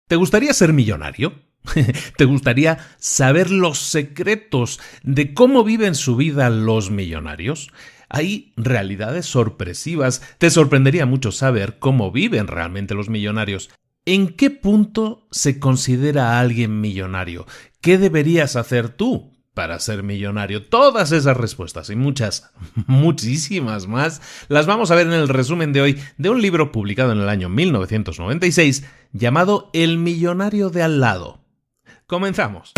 ¿Te gustaría ser millonario? ¿Te gustaría saber los secretos de cómo viven su vida los millonarios? Hay realidades sorpresivas. Te sorprendería mucho saber cómo viven realmente los millonarios. ¿En qué punto se considera a alguien millonario? ¿Qué deberías hacer tú para ser millonario? Todas esas respuestas y muchas, muchísimas más, las vamos a ver en el resumen de hoy de un libro publicado en el año 1996 llamado El millonario de al lado. Comenzamos.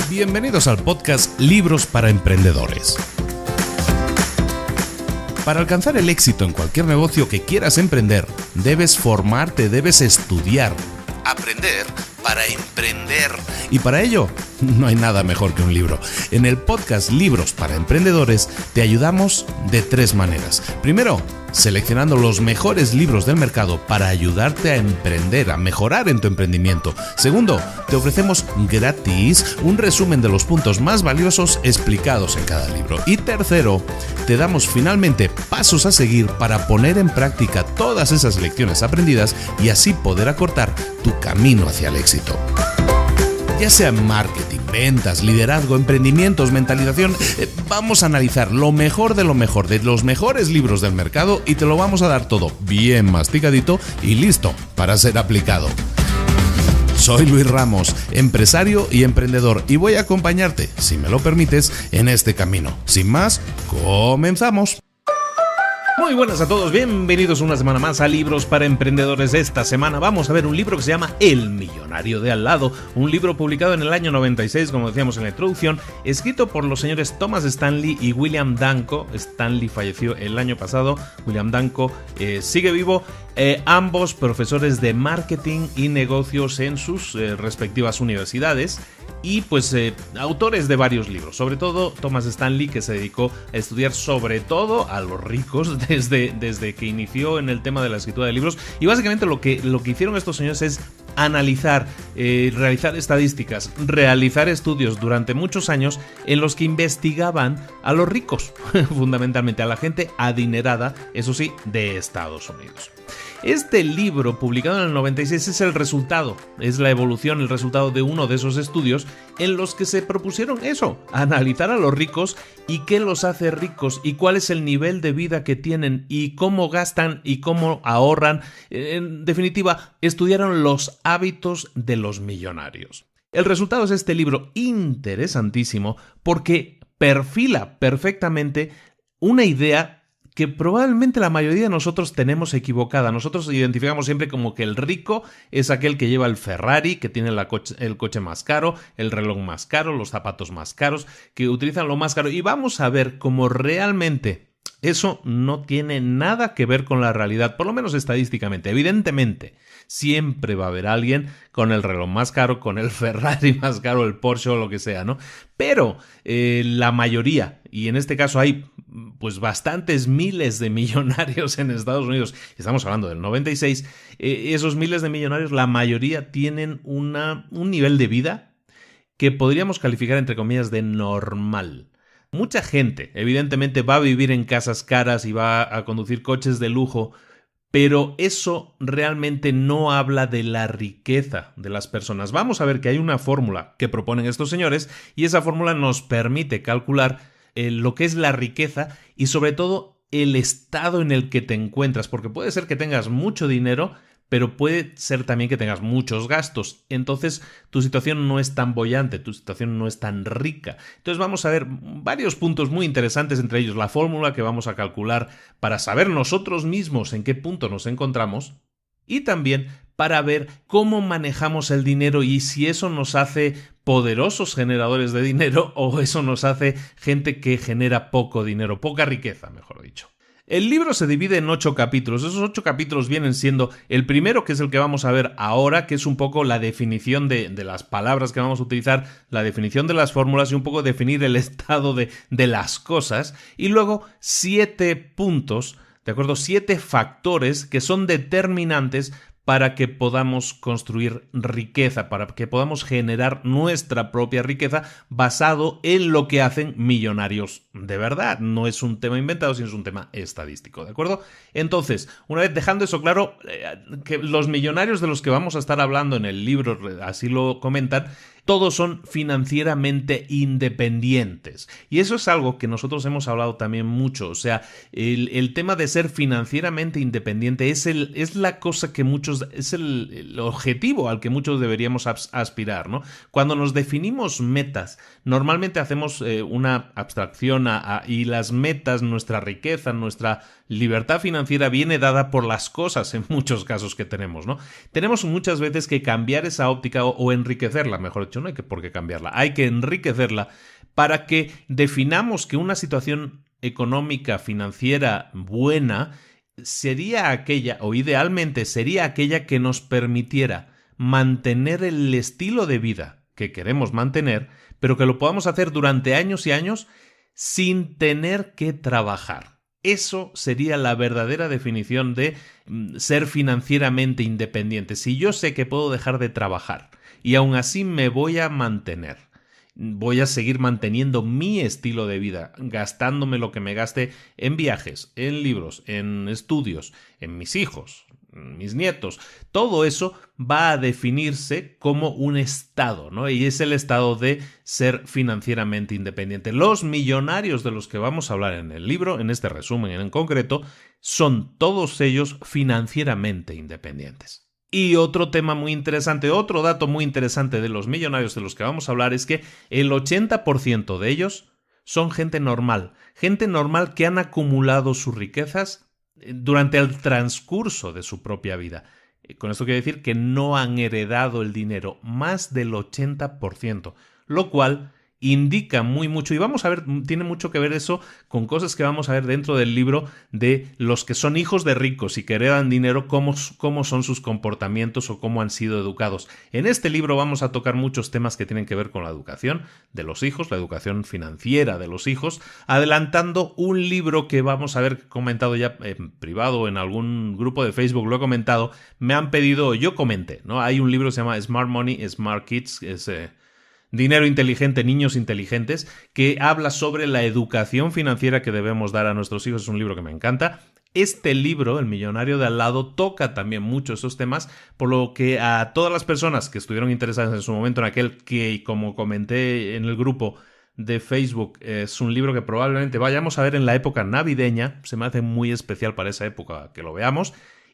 Bienvenidos al podcast Libros para Emprendedores. Para alcanzar el éxito en cualquier negocio que quieras emprender, debes formarte, debes estudiar, aprender para emprender. Y para ello, no hay nada mejor que un libro. En el podcast Libros para Emprendedores te ayudamos de 3 maneras. Primero, seleccionando los mejores libros del mercado para ayudarte a emprender, a mejorar en tu emprendimiento. Segundo, te ofrecemos gratis un resumen de los puntos más valiosos explicados en cada libro. Y tercero, te damos finalmente pasos a seguir para poner en práctica todas esas lecciones aprendidas y así poder acortar tu camino hacia el éxito. Ya sea marketing, ventas, liderazgo, emprendimientos, mentalización, vamos a analizar lo mejor de los mejores libros del mercado y te lo vamos a dar todo bien masticadito y listo para ser aplicado. Soy Luis Ramos, empresario y emprendedor, y voy a acompañarte, si me lo permites, en este camino. Sin más, comenzamos. Muy buenas a todos, bienvenidos una semana más a Libros para Emprendedores. Esta semana vamos a ver un libro que se llama El millonario de al lado, un libro publicado en el año 96, como decíamos en la introducción, escrito por los señores Thomas Stanley y William Danko. Stanley falleció el año pasado, William Danko sigue vivo, ambos profesores de marketing y negocios en sus respectivas universidades. Y pues autores de varios libros, sobre todo Thomas Stanley, que se dedicó a estudiar sobre todo a los ricos desde que inició en el tema de la escritura de libros. Y básicamente lo que hicieron estos señores es analizar, realizar estadísticas, realizar estudios durante muchos años en los que investigaban a los ricos, fundamentalmente a la gente adinerada, eso sí, de Estados Unidos. Este libro, publicado en el 96, es el resultado, es la evolución, el resultado de uno de esos estudios en los que se propusieron eso, analizar a los ricos y qué los hace ricos y cuál es el nivel de vida que tienen y cómo gastan y cómo ahorran. En definitiva, estudiaron los hábitos de los millonarios. El resultado es este libro interesantísimo porque perfila perfectamente una idea que probablemente la mayoría de nosotros tenemos equivocada. Nosotros identificamos siempre como que el rico es aquel que lleva el Ferrari, que tiene el coche más caro, el reloj más caro, los zapatos más caros, que utilizan lo más caro. Y vamos a ver cómo realmente eso no tiene nada que ver con la realidad, por lo menos estadísticamente. Evidentemente, siempre va a haber alguien con el reloj más caro, con el Ferrari más caro, el Porsche o lo que sea, ¿no? Pero la mayoría, y en este caso hay pues bastantes miles de millonarios en Estados Unidos, estamos hablando del 96, esos miles de millonarios, la mayoría tienen un nivel de vida que podríamos calificar entre comillas de normal. Mucha gente, evidentemente, va a vivir en casas caras y va a conducir coches de lujo, pero eso realmente no habla de la riqueza de las personas. Vamos a ver que hay una fórmula que proponen estos señores y esa fórmula nos permite calcular lo que es la riqueza y sobre todo el estado en el que te encuentras, porque puede ser que tengas mucho dinero, pero puede ser también que tengas muchos gastos. Entonces tu situación no es tan boyante, tu situación no es tan rica. Entonces vamos a ver varios puntos muy interesantes, entre ellos la fórmula que vamos a calcular para saber nosotros mismos en qué punto nos encontramos y también para ver cómo manejamos el dinero y si eso nos hace poderosos generadores de dinero o eso nos hace gente que genera poco dinero, poca riqueza, mejor dicho. El libro se divide en 8 capítulos. Esos 8 capítulos vienen siendo el primero, que es el que vamos a ver ahora, que es un poco la definición de las palabras que vamos a utilizar, la definición de las fórmulas y un poco definir el estado de las cosas. Y luego 7 puntos, ¿de acuerdo? 7 factores que son determinantes para que podamos construir riqueza, para que podamos generar nuestra propia riqueza basado en lo que hacen millonarios de verdad. No es un tema inventado, sino es un tema estadístico, ¿de acuerdo? Entonces, una vez dejando eso claro, que los millonarios de los que vamos a estar hablando en el libro, así lo comentan, todos son financieramente independientes. Y eso es algo que nosotros hemos hablado también mucho. O sea, el tema de ser financieramente independiente es la cosa que muchos, es el objetivo al que muchos deberíamos aspirar, ¿no? Cuando nos definimos metas, normalmente hacemos una abstracción y las metas, nuestra riqueza, nuestra libertad financiera viene dada por las cosas en muchos casos que tenemos, ¿no? Tenemos muchas veces que cambiar esa óptica o enriquecerla, mejor dicho, no hay por qué cambiarla, hay que enriquecerla para que definamos que una situación económica, financiera buena sería aquella, o idealmente sería aquella que nos permitiera mantener el estilo de vida que queremos mantener, pero que lo podamos hacer durante años y años sin tener que trabajar. Eso sería la verdadera definición de ser financieramente independiente. Si yo sé que puedo dejar de trabajar y aún así me voy a mantener, voy a seguir manteniendo mi estilo de vida, gastándome lo que me gaste en viajes, en libros, en estudios, en mis hijos, mis nietos, todo eso va a definirse como un estado, ¿no? Y es el estado de ser financieramente independiente. Los millonarios de los que vamos a hablar en el libro, en este resumen en concreto, son todos ellos financieramente independientes. Y otro tema muy interesante, otro dato muy interesante de los millonarios de los que vamos a hablar es que el 80% de ellos son gente normal que han acumulado sus riquezas durante el transcurso de su propia vida. Con esto quiero decir que no han heredado el dinero, más del 80%, lo cual indica muy mucho, y vamos a ver, tiene mucho que ver eso con cosas que vamos a ver dentro del libro de los que son hijos de ricos y que heredan dinero, cómo son sus comportamientos o cómo han sido educados. En este libro vamos a tocar muchos temas que tienen que ver con la educación de los hijos, la educación financiera de los hijos, adelantando un libro que vamos a haber comentado ya en privado, en algún grupo de Facebook lo he comentado, me han pedido, yo comenté, ¿no? Hay un libro que se llama Smart Money, Smart Kids, Dinero inteligente, niños inteligentes, que habla sobre la educación financiera que debemos dar a nuestros hijos. Es un libro que me encanta. Este libro, El millonario de al lado, toca también mucho esos temas, por lo que a todas las personas que estuvieron interesadas en su momento en aquel que, como comenté en el grupo de Facebook, es un libro que probablemente vayamos a ver en la época navideña, se me hace muy especial para esa época que lo veamos.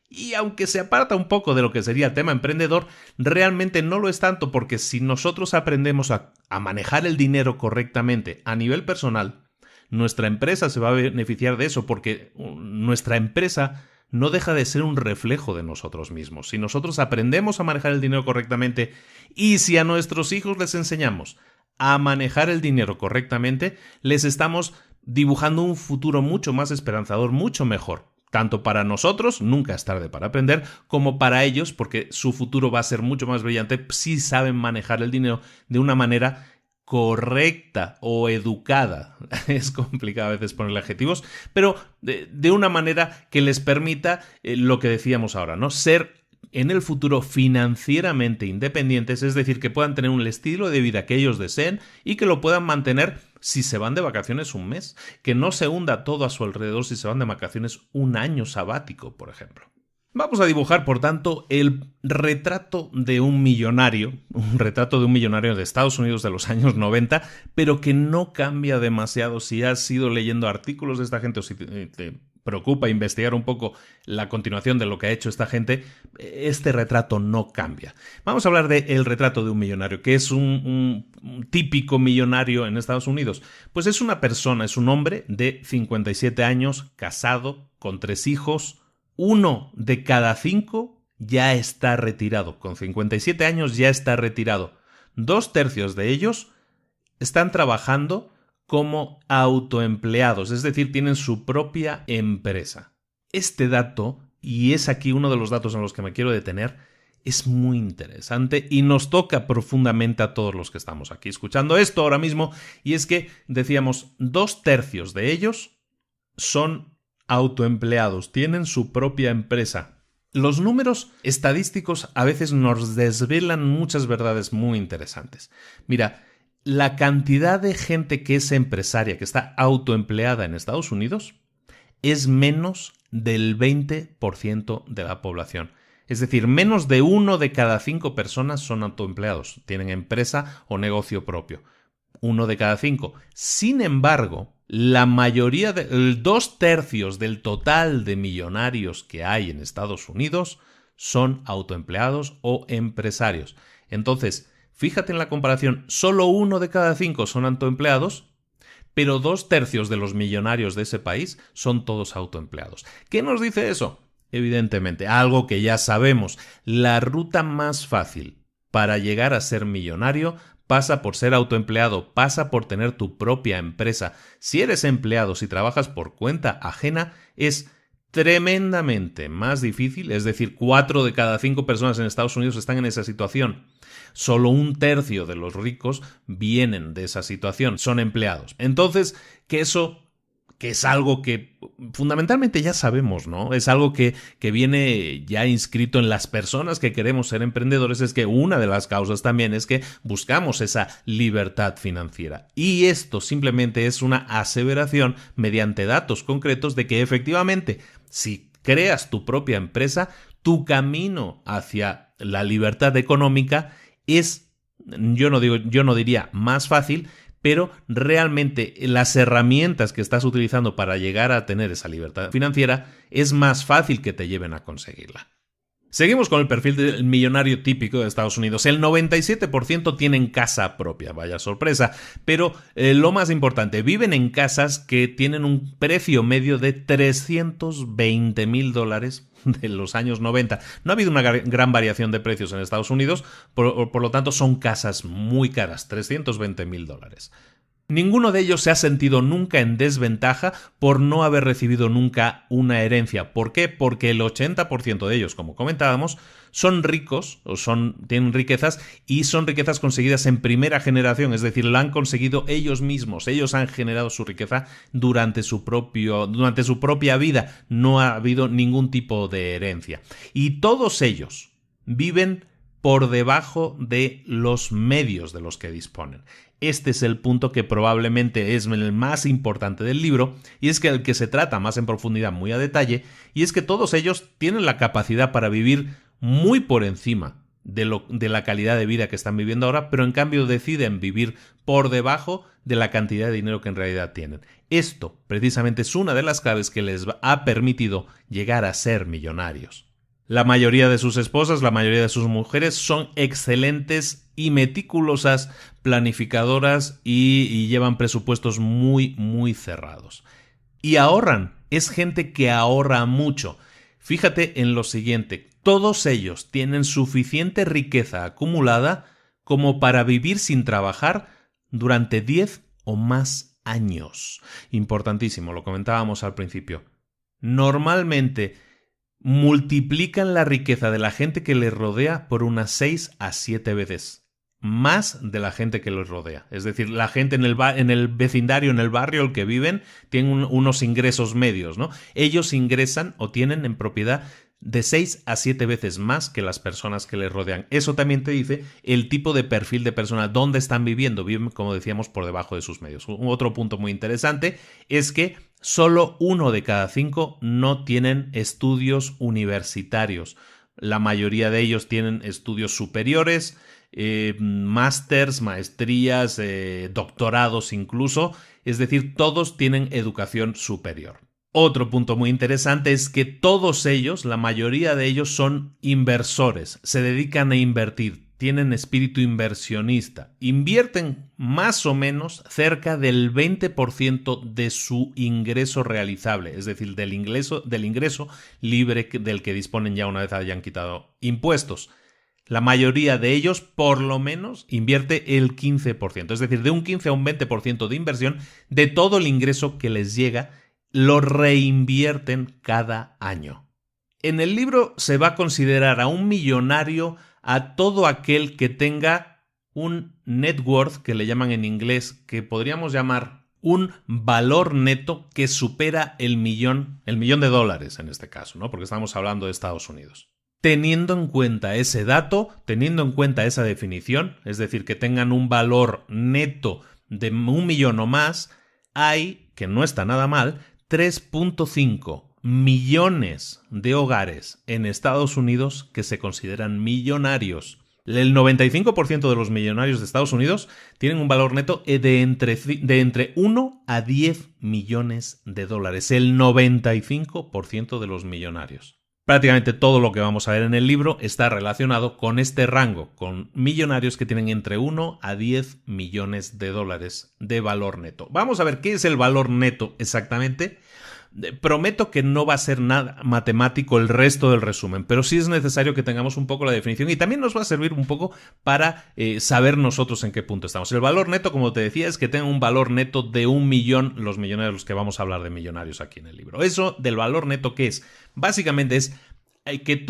Y aunque se aparta un poco de lo que sería el tema emprendedor, realmente no lo es tanto, porque si nosotros aprendemos a manejar el dinero correctamente a nivel personal, nuestra empresa se va a beneficiar de eso, porque nuestra empresa no deja de ser un reflejo de nosotros mismos. Si nosotros aprendemos a manejar el dinero correctamente y si a nuestros hijos les enseñamos a manejar el dinero correctamente, les estamos dibujando un futuro mucho más esperanzador, mucho mejor. Tanto para nosotros, nunca es tarde para aprender, como para ellos, porque su futuro va a ser mucho más brillante si saben manejar el dinero de una manera correcta o educada. Es complicado a veces ponerle adjetivos, pero de una manera que les permita lo que decíamos ahora, ¿no? Ser en el futuro financieramente independientes, es decir, que puedan tener un estilo de vida que ellos deseen y que lo puedan mantener si se van de vacaciones un mes, que no se hunda todo a su alrededor si se van de vacaciones un año sabático, por ejemplo. Vamos a dibujar, por tanto, el retrato de un millonario de Estados Unidos de los años 90, pero que no cambia demasiado si has ido leyendo artículos de esta gente o si te preocupa investigar un poco la continuación de lo que ha hecho esta gente. Este retrato no cambia. Vamos a hablar del retrato de un millonario, que es un típico millonario en Estados Unidos. Pues es una persona, es un hombre de 57 años, casado, con 3 hijos. 1 de cada 5 ya está retirado. Con 57 años ya está retirado. 2/3 de ellos están trabajando como autoempleados, es decir, tienen su propia empresa. Este dato, y es aquí uno de los datos en los que me quiero detener, es muy interesante y nos toca profundamente a todos los que estamos aquí escuchando esto ahora mismo, y es que, decíamos, 2/3 de ellos son autoempleados, tienen su propia empresa. Los números estadísticos a veces nos desvelan muchas verdades muy interesantes. Mira, la cantidad de gente que es empresaria, que está autoempleada en Estados Unidos, es menos del 20% de la población. Es decir, menos de 1 de cada 5 personas son autoempleados, tienen empresa o negocio propio. 1 de cada 5. Sin embargo, la mayoría, 2/3 del total de millonarios que hay en Estados Unidos son autoempleados o empresarios. Entonces, fíjate en la comparación, solo 1 de cada 5 son autoempleados, pero 2/3 de los millonarios de ese país son todos autoempleados. ¿Qué nos dice eso? Evidentemente, algo que ya sabemos, la ruta más fácil para llegar a ser millonario pasa por ser autoempleado, pasa por tener tu propia empresa. Si eres empleado, si trabajas por cuenta ajena, es tremendamente más difícil, es decir, 4 de cada 5 personas en Estados Unidos están en esa situación. Solo 1/3 de los ricos vienen de esa situación, son empleados. Entonces, que es algo que fundamentalmente ya sabemos, ¿no? Es algo que viene ya inscrito en las personas que queremos ser emprendedores, es que una de las causas también es que buscamos esa libertad financiera. Y esto simplemente es una aseveración mediante datos concretos de que efectivamente, si creas tu propia empresa, tu camino hacia la libertad económica es, yo no diría más fácil, pero realmente las herramientas que estás utilizando para llegar a tener esa libertad financiera es más fácil que te lleven a conseguirla. Seguimos con el perfil del millonario típico de Estados Unidos. El 97% tienen casa propia, vaya sorpresa, pero lo más importante, viven en casas que tienen un precio medio de $320,000 de los años 90. No ha habido una gran variación de precios en Estados Unidos, por lo tanto son casas muy caras, $320,000. Ninguno de ellos se ha sentido nunca en desventaja por no haber recibido nunca una herencia. ¿Por qué? Porque el 80% de ellos, como comentábamos, son ricos, tienen riquezas y son riquezas conseguidas en primera generación, es decir, la han conseguido ellos mismos, ellos han generado su riqueza durante su propia vida, no ha habido ningún tipo de herencia. Y todos ellos viven por debajo de los medios de los que disponen. Este es el punto que probablemente es el más importante del libro y es que el que se trata más en profundidad, muy a detalle, y es que todos ellos tienen la capacidad para vivir muy por encima de la calidad de vida que están viviendo ahora, pero en cambio deciden vivir por debajo de la cantidad de dinero que en realidad tienen. Esto precisamente es una de las claves que les ha permitido llegar a ser millonarios. La mayoría de sus esposas, la mayoría de sus mujeres son excelentes y meticulosas planificadoras y llevan presupuestos muy, muy cerrados. Y ahorran. Es gente que ahorra mucho. Fíjate en lo siguiente. Todos ellos tienen suficiente riqueza acumulada como para vivir sin trabajar durante 10 o más años. Importantísimo, lo comentábamos al principio. Normalmente multiplican la riqueza de la gente que les rodea por unas 6 a 7 veces más de la gente que los rodea. Es decir, la gente en el vecindario, en el barrio en el que viven, tienen unos ingresos medios, ¿no? Ellos ingresan o tienen en propiedad de 6 a 7 veces más que las personas que les rodean. Eso también te dice el tipo de perfil de persona, dónde están viviendo. Viven, como decíamos, por debajo de sus medios. Otro punto muy interesante es que solo 1 de cada 5 no tienen estudios universitarios. La mayoría de ellos tienen estudios superiores, másters, maestrías, doctorados incluso. Es decir, todos tienen educación superior. Otro punto muy interesante es que todos ellos, la mayoría de ellos, son inversores, se dedican a invertir, tienen espíritu inversionista, invierten más o menos cerca del 20% de su ingreso realizable, es decir, del ingreso libre del que disponen ya una vez hayan quitado impuestos. La mayoría de ellos, por lo menos, invierte el 15%, es decir, de un 15 a un 20% de inversión de todo el ingreso que les llega, lo reinvierten cada año. En el libro se va a considerar a un millonario a todo aquel que tenga un net worth, que le llaman en inglés, que podríamos llamar un valor neto que supera el millón de dólares en este caso, ¿no? Porque estamos hablando de Estados Unidos. Teniendo en cuenta ese dato, teniendo en cuenta esa definición, es decir, que tengan un valor neto de 1 millón o más, hay, que no está nada mal, 3.5 millones de hogares en Estados Unidos que se consideran millonarios. El 95% de los millonarios de Estados Unidos tienen un valor neto de entre 1 a 10 millones de dólares. El 95% de los millonarios. Prácticamente todo lo que vamos a ver en el libro está relacionado con este rango, con millonarios que tienen entre 1 a 10 millones de dólares de valor neto. Vamos a ver qué es el valor neto exactamente. Prometo que no va a ser nada matemático el resto del resumen, pero sí es necesario que tengamos un poco la definición y también nos va a servir un poco para saber nosotros en qué punto estamos. El valor neto, como te decía, es que tenga un valor neto de 1 millón, los millonarios, los que vamos a hablar de millonarios aquí en el libro. Eso del valor neto, ¿qué es? Básicamente es que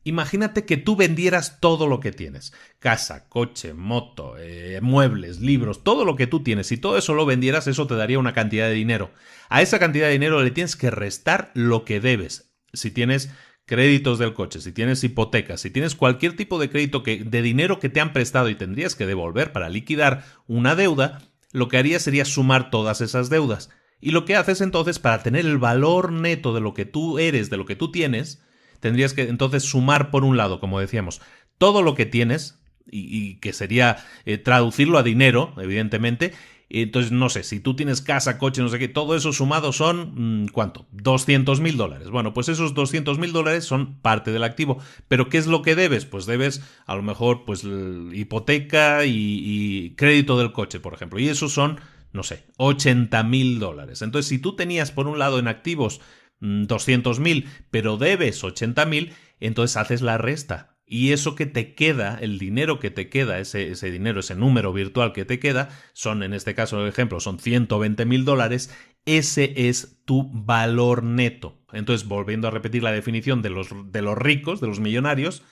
imagínate que tú vendieras todo lo que tienes. Casa, coche, moto, muebles, libros, todo lo que tú tienes. Si todo eso lo vendieras, eso te daría una cantidad de dinero. A esa cantidad de dinero le tienes que restar lo que debes. Si tienes créditos del coche, si tienes hipotecas, si tienes cualquier tipo de crédito de dinero que te han prestado y tendrías que devolver para liquidar una deuda, lo que harías sería sumar todas esas deudas. Y lo que haces entonces, para tener el valor neto de lo que tú eres, de lo que tú tienes, tendrías que entonces sumar por un lado, como decíamos, todo lo que tienes y que sería traducirlo a dinero, evidentemente. Entonces, no sé, si tú tienes casa, coche, no sé qué, todo eso sumado son, ¿cuánto? $200,000. Bueno, pues esos $200,000 son parte del activo. ¿Pero qué es lo que debes? Pues debes, a lo mejor, pues hipoteca y crédito del coche, por ejemplo. Y esos son, no sé, $80,000. Entonces, si tú tenías, por un lado, en activos 200,000, pero debes 80,000, entonces haces la resta. Y eso que te queda, el dinero que te queda, ese dinero, ese número virtual que te queda, son, en este caso, el ejemplo, son $120,000, ese es tu valor neto. Entonces, volviendo a repetir la definición de los ricos, de los millonarios,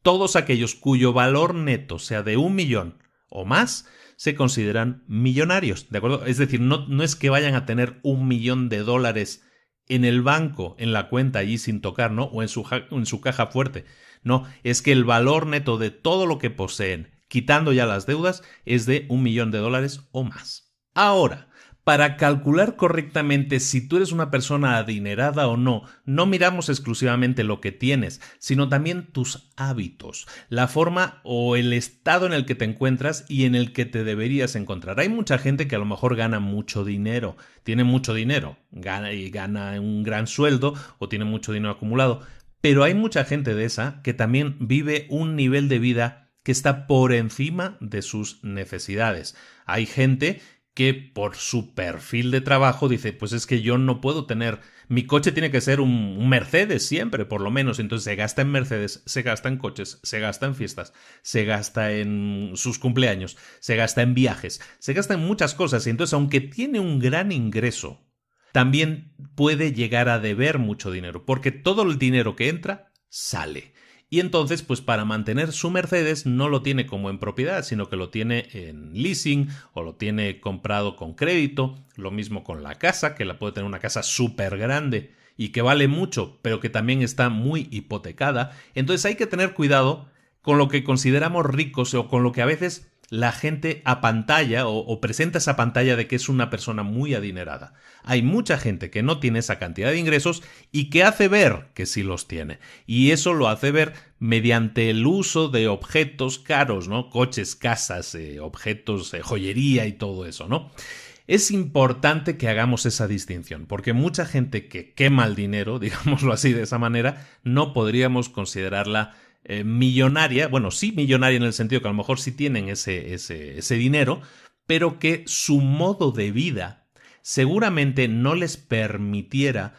todos aquellos cuyo valor neto sea de 1 millón o más, se consideran millonarios, ¿de acuerdo? Es decir, no es que vayan a tener $1 millón en el banco, en la cuenta allí sin tocar, ¿no? O en su caja fuerte. No, es que el valor neto de todo lo que poseen, quitando ya las deudas, es de $1 millón o más. Ahora, para calcular correctamente si tú eres una persona adinerada o no, no miramos exclusivamente lo que tienes, sino también tus hábitos, la forma o el estado en el que te encuentras y en el que te deberías encontrar. Hay mucha gente que a lo mejor gana mucho dinero, tiene mucho dinero, gana un gran sueldo o tiene mucho dinero acumulado, pero hay mucha gente de esa que también vive un nivel de vida que está por encima de sus necesidades. Hay gente que por su perfil de trabajo dice, pues es que yo no puedo tener, mi coche tiene que ser un Mercedes siempre, por lo menos. Entonces se gasta en Mercedes, se gasta en coches, se gasta en fiestas, se gasta en sus cumpleaños, se gasta en viajes, se gasta en muchas cosas. Y entonces, aunque tiene un gran ingreso, también puede llegar a deber mucho dinero, porque todo el dinero que entra, sale. Y entonces, pues para mantener su Mercedes no lo tiene como en propiedad, sino que lo tiene en leasing o lo tiene comprado con crédito. Lo mismo con la casa, que la puede tener una casa súper grande y que vale mucho, pero que también está muy hipotecada. Entonces hay que tener cuidado con lo que consideramos ricos o con lo que a veces la gente apantalla o presenta esa pantalla de que es una persona muy adinerada. Hay mucha gente que no tiene esa cantidad de ingresos y que hace ver que sí los tiene. Y eso lo hace ver mediante el uso de objetos caros, ¿no? Coches, casas, objetos, joyería y todo eso, ¿no? Es importante que hagamos esa distinción, porque mucha gente que quema el dinero, digámoslo así de esa manera, no podríamos considerarla millonaria, bueno, sí millonaria en el sentido que a lo mejor sí tienen ese dinero, pero que su modo de vida seguramente no les permitiera,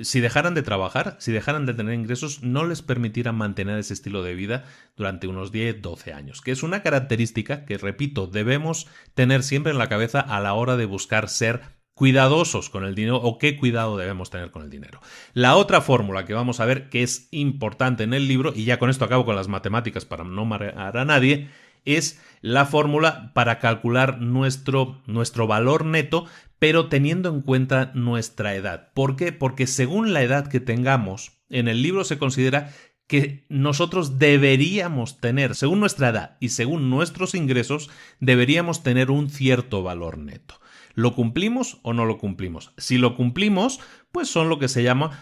si dejaran de trabajar, si dejaran de tener ingresos, no les permitiera mantener ese estilo de vida durante unos 10, 12 años, que es una característica que, repito, debemos tener siempre en la cabeza a la hora de buscar ser cuidadosos con el dinero o qué cuidado debemos tener con el dinero. La otra fórmula que vamos a ver, que es importante en el libro, y ya con esto acabo con las matemáticas para no marear a nadie, es la fórmula para calcular nuestro valor neto, pero teniendo en cuenta nuestra edad. ¿Por qué? Porque según la edad que tengamos, en el libro se considera que nosotros deberíamos tener, según nuestra edad y según nuestros ingresos, deberíamos tener un cierto valor neto. ¿Lo cumplimos o no lo cumplimos? Si lo cumplimos, pues somos lo que se llama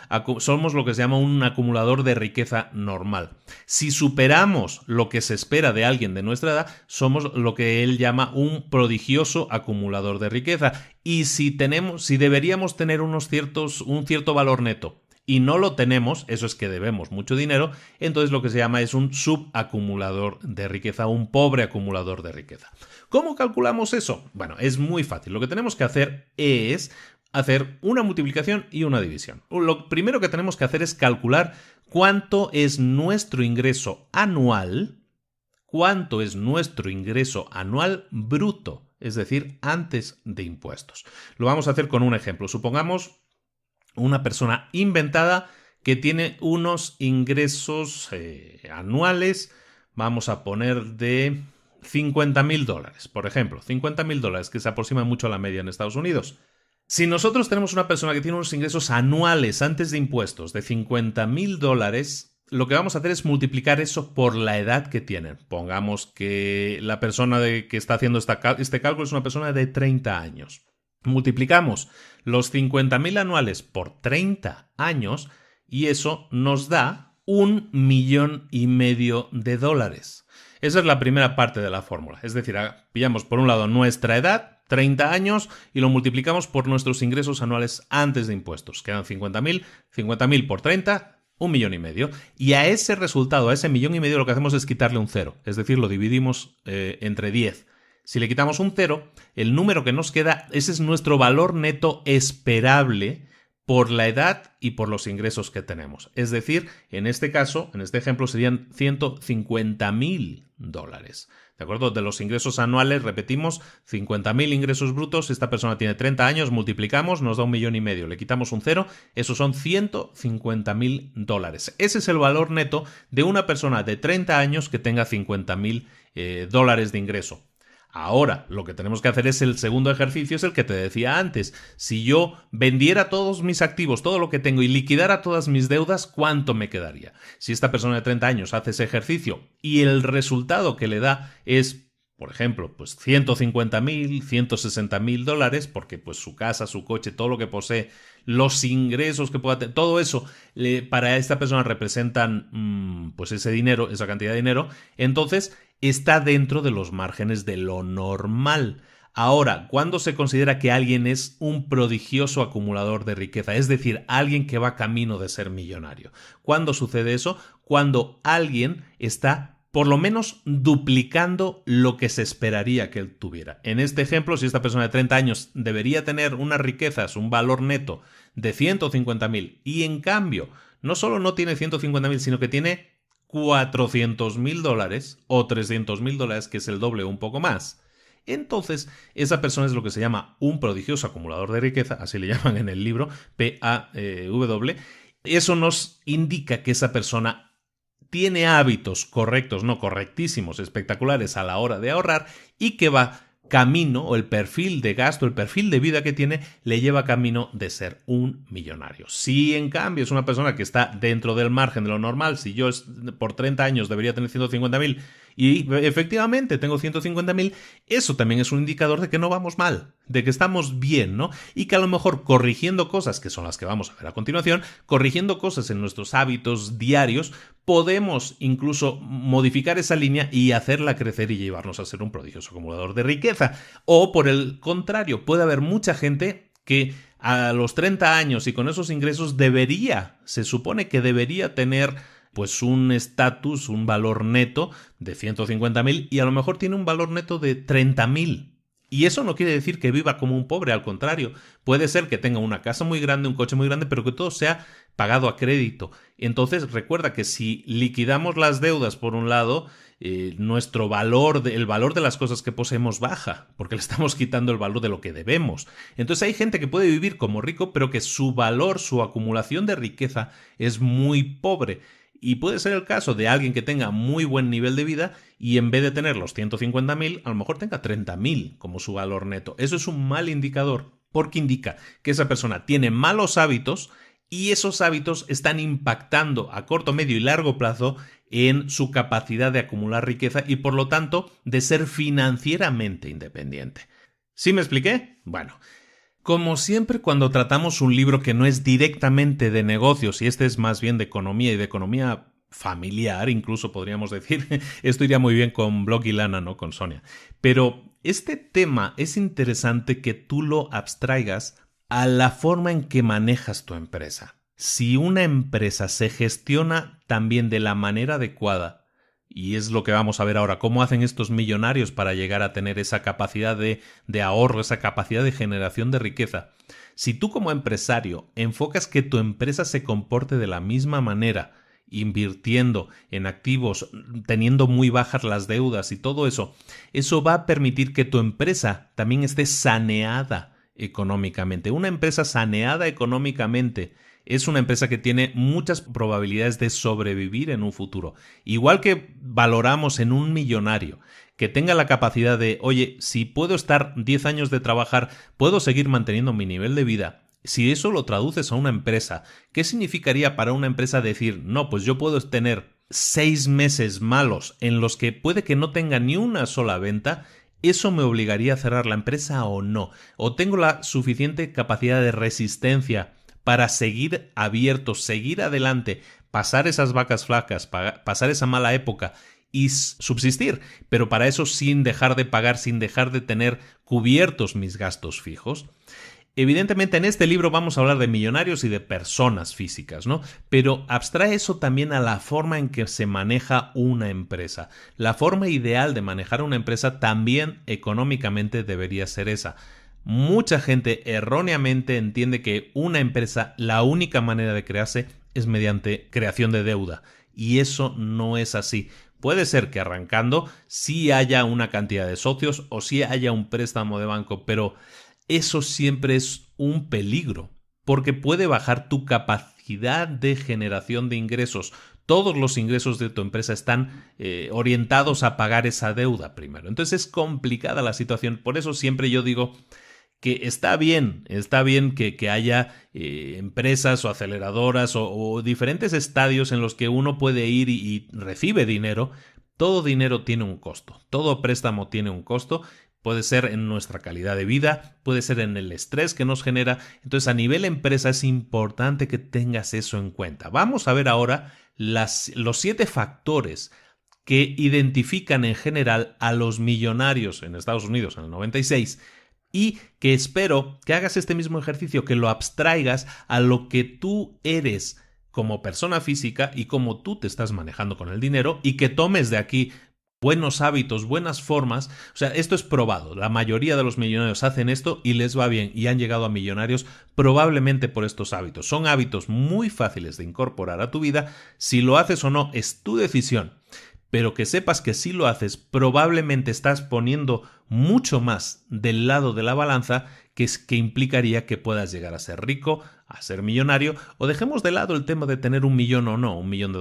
un acumulador de riqueza normal. Si superamos lo que se espera de alguien de nuestra edad, somos lo que él llama un prodigioso acumulador de riqueza. Y si deberíamos tener un cierto valor neto y no lo tenemos, eso es que debemos mucho dinero, entonces lo que se llama es un subacumulador de riqueza, un pobre acumulador de riqueza. ¿Cómo calculamos eso? Bueno, es muy fácil. Lo que tenemos que hacer es hacer una multiplicación y una división. Lo primero que tenemos que hacer es calcular cuánto es nuestro ingreso anual, bruto, es decir, antes de impuestos. Lo vamos a hacer con un ejemplo. Supongamos una persona inventada que tiene unos ingresos anuales, vamos a poner de $50,000, por ejemplo, $50,000, que se aproxima mucho a la media en Estados Unidos. Si nosotros tenemos una persona que tiene unos ingresos anuales antes de impuestos de $50,000, lo que vamos a hacer es multiplicar eso por la edad que tienen. Pongamos que la persona que está haciendo este cálculo es una persona de 30 años. Multiplicamos los 50,000 anuales por 30 años y eso nos da $1,500,000. Esa es la primera parte de la fórmula. Es decir, pillamos por un lado nuestra edad, 30 años, y lo multiplicamos por nuestros ingresos anuales antes de impuestos. Quedan 50,000 por 30, $1,500,000. Y a ese resultado, a ese $1,500,000, lo que hacemos es quitarle un cero. Es decir, lo dividimos entre 10. Si le quitamos un cero, el número que nos queda, ese es nuestro valor neto esperable por la edad y por los ingresos que tenemos. Es decir, en este caso, en este ejemplo, serían $150,000. ¿De acuerdo? De los ingresos anuales, repetimos, 50,000 ingresos brutos. Esta persona tiene 30 años, multiplicamos, nos da $1,500,000. Le quitamos un cero, esos son $150,000. Ese es el valor neto de una persona de 30 años que tenga $50,000 de ingreso. Ahora, lo que tenemos que hacer es el segundo ejercicio, es el que te decía antes. Si yo vendiera todos mis activos, todo lo que tengo, y liquidara todas mis deudas, ¿cuánto me quedaría? Si esta persona de 30 años hace ese ejercicio y el resultado que le da es, por ejemplo, pues $150,000, $160,000, porque pues su casa, su coche, todo lo que posee, los ingresos que pueda tener, todo eso para esta persona representan pues ese dinero, esa cantidad de dinero, entonces está dentro de los márgenes de lo normal. Ahora, ¿cuándo se considera que alguien es un prodigioso acumulador de riqueza? Es decir, alguien que va camino de ser millonario. ¿Cuándo sucede eso? Cuando alguien está por lo menos duplicando lo que se esperaría que él tuviera. En este ejemplo, si esta persona de 30 años debería tener unas riquezas, un valor neto de 150,000, y en cambio no solo no tiene 150,000, sino que tiene $400,000 o $300,000, que es el doble o un poco más, entonces esa persona es lo que se llama un prodigioso acumulador de riqueza, así le llaman en el libro, PAW. Eso nos indica que esa persona tiene hábitos correctos, no correctísimos, espectaculares a la hora de ahorrar, y que va camino, o el perfil de gasto, el perfil de vida que tiene, le lleva camino de ser un millonario. Si en cambio es una persona que está dentro del margen de lo normal, si yo por 30 años debería tener 150,000 y efectivamente tengo 150,000, eso también es un indicador de que no vamos mal, de que estamos bien, ¿no? Y que a lo mejor corrigiendo cosas, que son las que vamos a ver a continuación, corrigiendo cosas en nuestros hábitos diarios, podemos incluso modificar esa línea y hacerla crecer y llevarnos a ser un prodigioso acumulador de riqueza. O por el contrario, puede haber mucha gente que a los 30 años y con esos ingresos se supone que debería tener pues un estatus, un valor neto de 150,000 y a lo mejor tiene un valor neto de 30,000. Y eso no quiere decir que viva como un pobre, al contrario. Puede ser que tenga una casa muy grande, un coche muy grande, pero que todo sea pagado a crédito. Entonces recuerda que si liquidamos las deudas por un lado, nuestro valor, el valor de las cosas que poseemos baja, porque le estamos quitando el valor de lo que debemos. Entonces hay gente que puede vivir como rico, pero que su valor, su acumulación de riqueza es muy pobre. Y puede ser el caso de alguien que tenga muy buen nivel de vida y en vez de tener los 150,000, a lo mejor tenga 30,000 como su valor neto. Eso es un mal indicador. porque indica que esa persona tiene malos hábitos y esos hábitos están impactando a corto, medio y largo plazo en su capacidad de acumular riqueza y por lo tanto de ser financieramente independiente. ¿Sí me expliqué? Bueno, como siempre cuando tratamos un libro que no es directamente de negocios y este es más bien de economía y de economía familiar, incluso podríamos decir, esto iría muy bien con Blog y Lana, no con Sonia, pero este tema es interesante que tú lo abstraigas a la forma en que manejas tu empresa. Si una empresa se gestiona también de la manera adecuada, y es lo que vamos a ver ahora, cómo hacen estos millonarios para llegar a tener esa capacidad de ahorro, esa capacidad de generación de riqueza. Si tú como empresario enfocas que tu empresa se comporte de la misma manera, invirtiendo en activos, teniendo muy bajas las deudas y todo eso, eso va a permitir que tu empresa también esté saneada económicamente. Una empresa saneada económicamente es una empresa que tiene muchas probabilidades de sobrevivir en un futuro. Igual que valoramos en un millonario que tenga la capacidad de, oye, si puedo estar 10 años de trabajar, puedo seguir manteniendo mi nivel de vida. Si eso lo traduces a una empresa, ¿qué significaría para una empresa decir, no, pues yo puedo tener 6 meses malos en los que puede que no tenga ni una sola venta? ¿Eso me obligaría a cerrar la empresa o no? ¿O tengo la suficiente capacidad de resistencia para seguir abierto, seguir adelante, pasar esas vacas flacas, pasar esa mala época y subsistir? Pero para eso sin dejar de pagar, sin dejar de tener cubiertos mis gastos fijos. Evidentemente en este libro vamos a hablar de millonarios y de personas físicas, ¿no? Pero abstrae eso también a la forma en que se maneja una empresa. La forma ideal de manejar una empresa también económicamente debería ser esa. Mucha gente erróneamente entiende que una empresa, la única manera de crearse es mediante creación de deuda. Y eso no es así. Puede ser que arrancando sí haya una cantidad de socios o sí haya un préstamo de banco, pero eso siempre es un peligro, porque puede bajar tu capacidad de generación de ingresos. Todos los ingresos de tu empresa están orientados a pagar esa deuda primero. Entonces es complicada la situación. Por eso siempre yo digo que está bien que haya empresas o aceleradoras o diferentes estadios en los que uno puede ir y recibe dinero. Todo dinero tiene un costo, todo préstamo tiene un costo. Puede ser en nuestra calidad de vida, puede ser en el estrés que nos genera. Entonces, a nivel empresa es importante que tengas eso en cuenta. Vamos a ver ahora los 7 factores que identifican en general a los millonarios en Estados Unidos en el 96 y que espero que hagas este mismo ejercicio, que lo abstraigas a lo que tú eres como persona física y cómo tú te estás manejando con el dinero y que tomes de aquí buenos hábitos, buenas formas. O sea, esto es probado. La mayoría de los millonarios hacen esto y les va bien y han llegado a millonarios probablemente por estos hábitos. Son hábitos muy fáciles de incorporar a tu vida. Si lo haces o no es tu decisión. Pero que sepas que si lo haces, probablemente estás poniendo mucho más del lado de la balanza que implicaría que puedas llegar a ser rico, a ser millonario, o dejemos de lado el tema de tener $1 millón o no, $1 millón.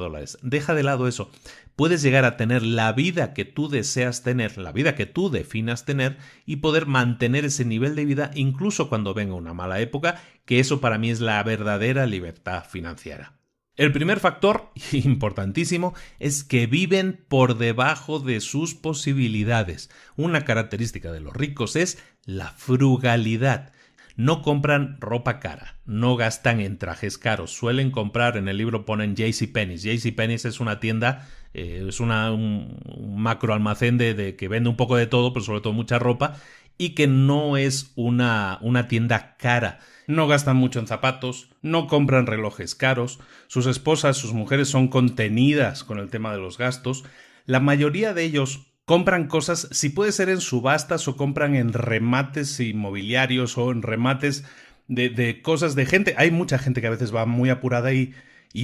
Deja de lado eso. Puedes llegar a tener la vida que tú deseas tener, la vida que tú definas tener y poder mantener ese nivel de vida incluso cuando venga una mala época, que eso para mí es la verdadera libertad financiera. El primer factor, importantísimo, es que viven por debajo de sus posibilidades. Una característica de los ricos es la frugalidad. No compran ropa cara, no gastan en trajes caros, suelen comprar, en el libro ponen JCPenney. JCPenney es una tienda, es un macro almacén de que vende un poco de todo, pero sobre todo mucha ropa, y que no es una tienda cara. No gastan mucho en zapatos, no compran relojes caros, sus esposas, sus mujeres son contenidas con el tema de los gastos. La mayoría de ellos compran cosas, si puede ser en subastas o compran en remates inmobiliarios o en remates de cosas de gente. Hay mucha gente que a veces va muy apurada y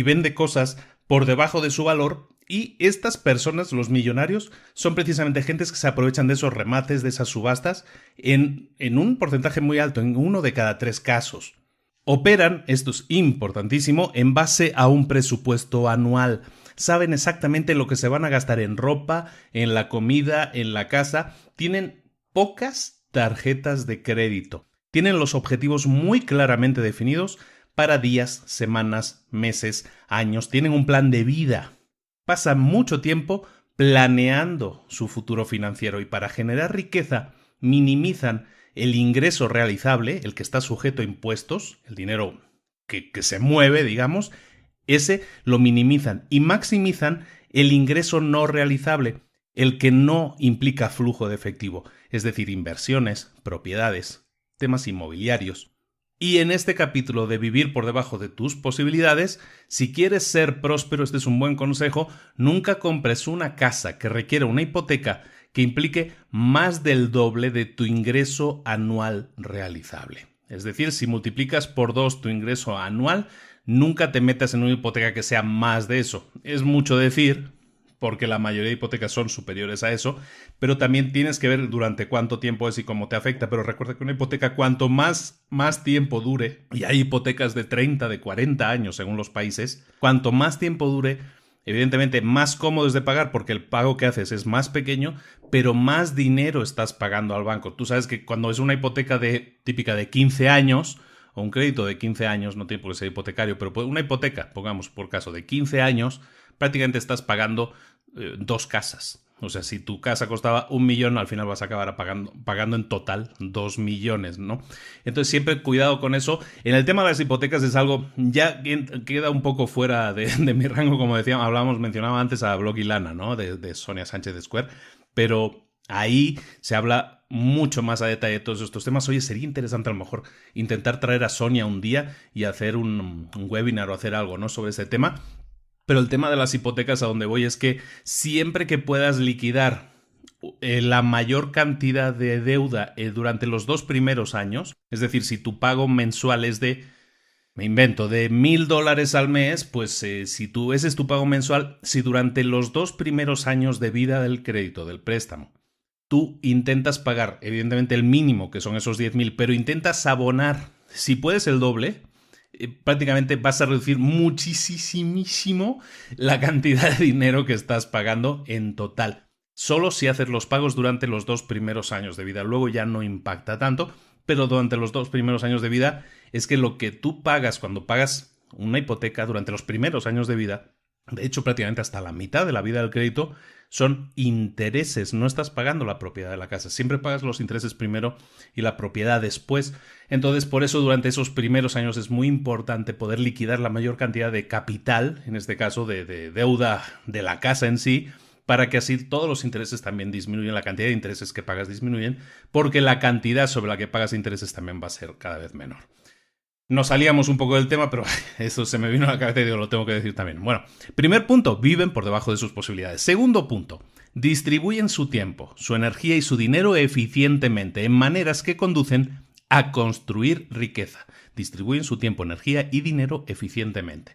vende cosas por debajo de su valor. Y estas personas, los millonarios, son precisamente gentes que se aprovechan de esos remates, de esas subastas, en un porcentaje muy alto, en 1 de cada 3 casos. Operan, esto es importantísimo, en base a un presupuesto anual. Saben exactamente lo que se van a gastar en ropa, en la comida, en la casa. Tienen pocas tarjetas de crédito. tienen los objetivos muy claramente definidos para días, semanas, meses, años. Tienen un plan de vida. Pasan mucho tiempo planeando su futuro financiero y para generar riqueza minimizan el ingreso realizable, el que está sujeto a impuestos, el dinero que se mueve, digamos, ese lo minimizan y maximizan el ingreso no realizable, el que no implica flujo de efectivo, es decir, inversiones, propiedades, temas inmobiliarios. Y en este capítulo de vivir por debajo de tus posibilidades, si quieres ser próspero, este es un buen consejo, nunca compres una casa que requiera una hipoteca que implique más del doble de tu ingreso anual realizable. Es decir, si multiplicas por 2 tu ingreso anual, nunca te metas en una hipoteca que sea más de eso. Es mucho decir, porque la mayoría de hipotecas son superiores a eso, pero también tienes que ver durante cuánto tiempo es y cómo te afecta. Pero recuerda que una hipoteca, cuanto más tiempo dure, y hay hipotecas de 30, de 40 años según los países, cuanto más tiempo dure, evidentemente más cómodo es de pagar porque el pago que haces es más pequeño, pero más dinero estás pagando al banco. Tú sabes que cuando es una hipoteca típica de 15 años, o un crédito de 15 años, no tiene por qué ser hipotecario, pero una hipoteca, pongamos por caso, de 15 años, prácticamente estás pagando 2 casas. O sea, si tu casa costaba 1 millón, al final vas a acabar pagando en total 2 millones, ¿no? Entonces siempre cuidado con eso. En el tema de las hipotecas es algo ya queda un poco fuera de mi rango, como mencionaba antes a Blog y Lana, ¿no? De Sonia Sánchez de Square, pero ahí se habla mucho más a detalle de todos estos temas. Oye, sería interesante a lo mejor intentar traer a Sonia un día y hacer un webinar o hacer algo, ¿no? Sobre ese tema. Pero el tema de las hipotecas a donde voy es que siempre que puedas liquidar la mayor cantidad de deuda durante los 2 primeros años, es decir, si tu pago mensual es de $1,000 al mes, pues ese es tu pago mensual, si durante los 2 primeros años de vida del crédito, del préstamo, tú intentas pagar, evidentemente el mínimo, que son esos 10,000, pero intentas abonar, si puedes el doble, prácticamente vas a reducir muchísimo la cantidad de dinero que estás pagando en total. Solo si haces los pagos durante los 2 primeros años de vida. Luego ya no impacta tanto, pero durante los 2 primeros años de vida es que lo que tú pagas cuando pagas una hipoteca durante los primeros años de vida, de hecho prácticamente hasta la mitad de la vida del crédito, son intereses, no estás pagando la propiedad de la casa, siempre pagas los intereses primero y la propiedad después. Entonces, por eso durante esos primeros años es muy importante poder liquidar la mayor cantidad de capital, en este caso de deuda de la casa en sí, para que así todos los intereses también disminuyan, la cantidad de intereses que pagas disminuyen, porque la cantidad sobre la que pagas intereses también va a ser cada vez menor. Nos salíamos un poco del tema, pero eso se me vino a la cabeza y digo, lo tengo que decir también. Bueno, primer punto, viven por debajo de sus posibilidades. Segundo punto, distribuyen su tiempo, su energía y su dinero eficientemente en maneras que conducen a construir riqueza. Distribuyen su tiempo, energía y dinero eficientemente.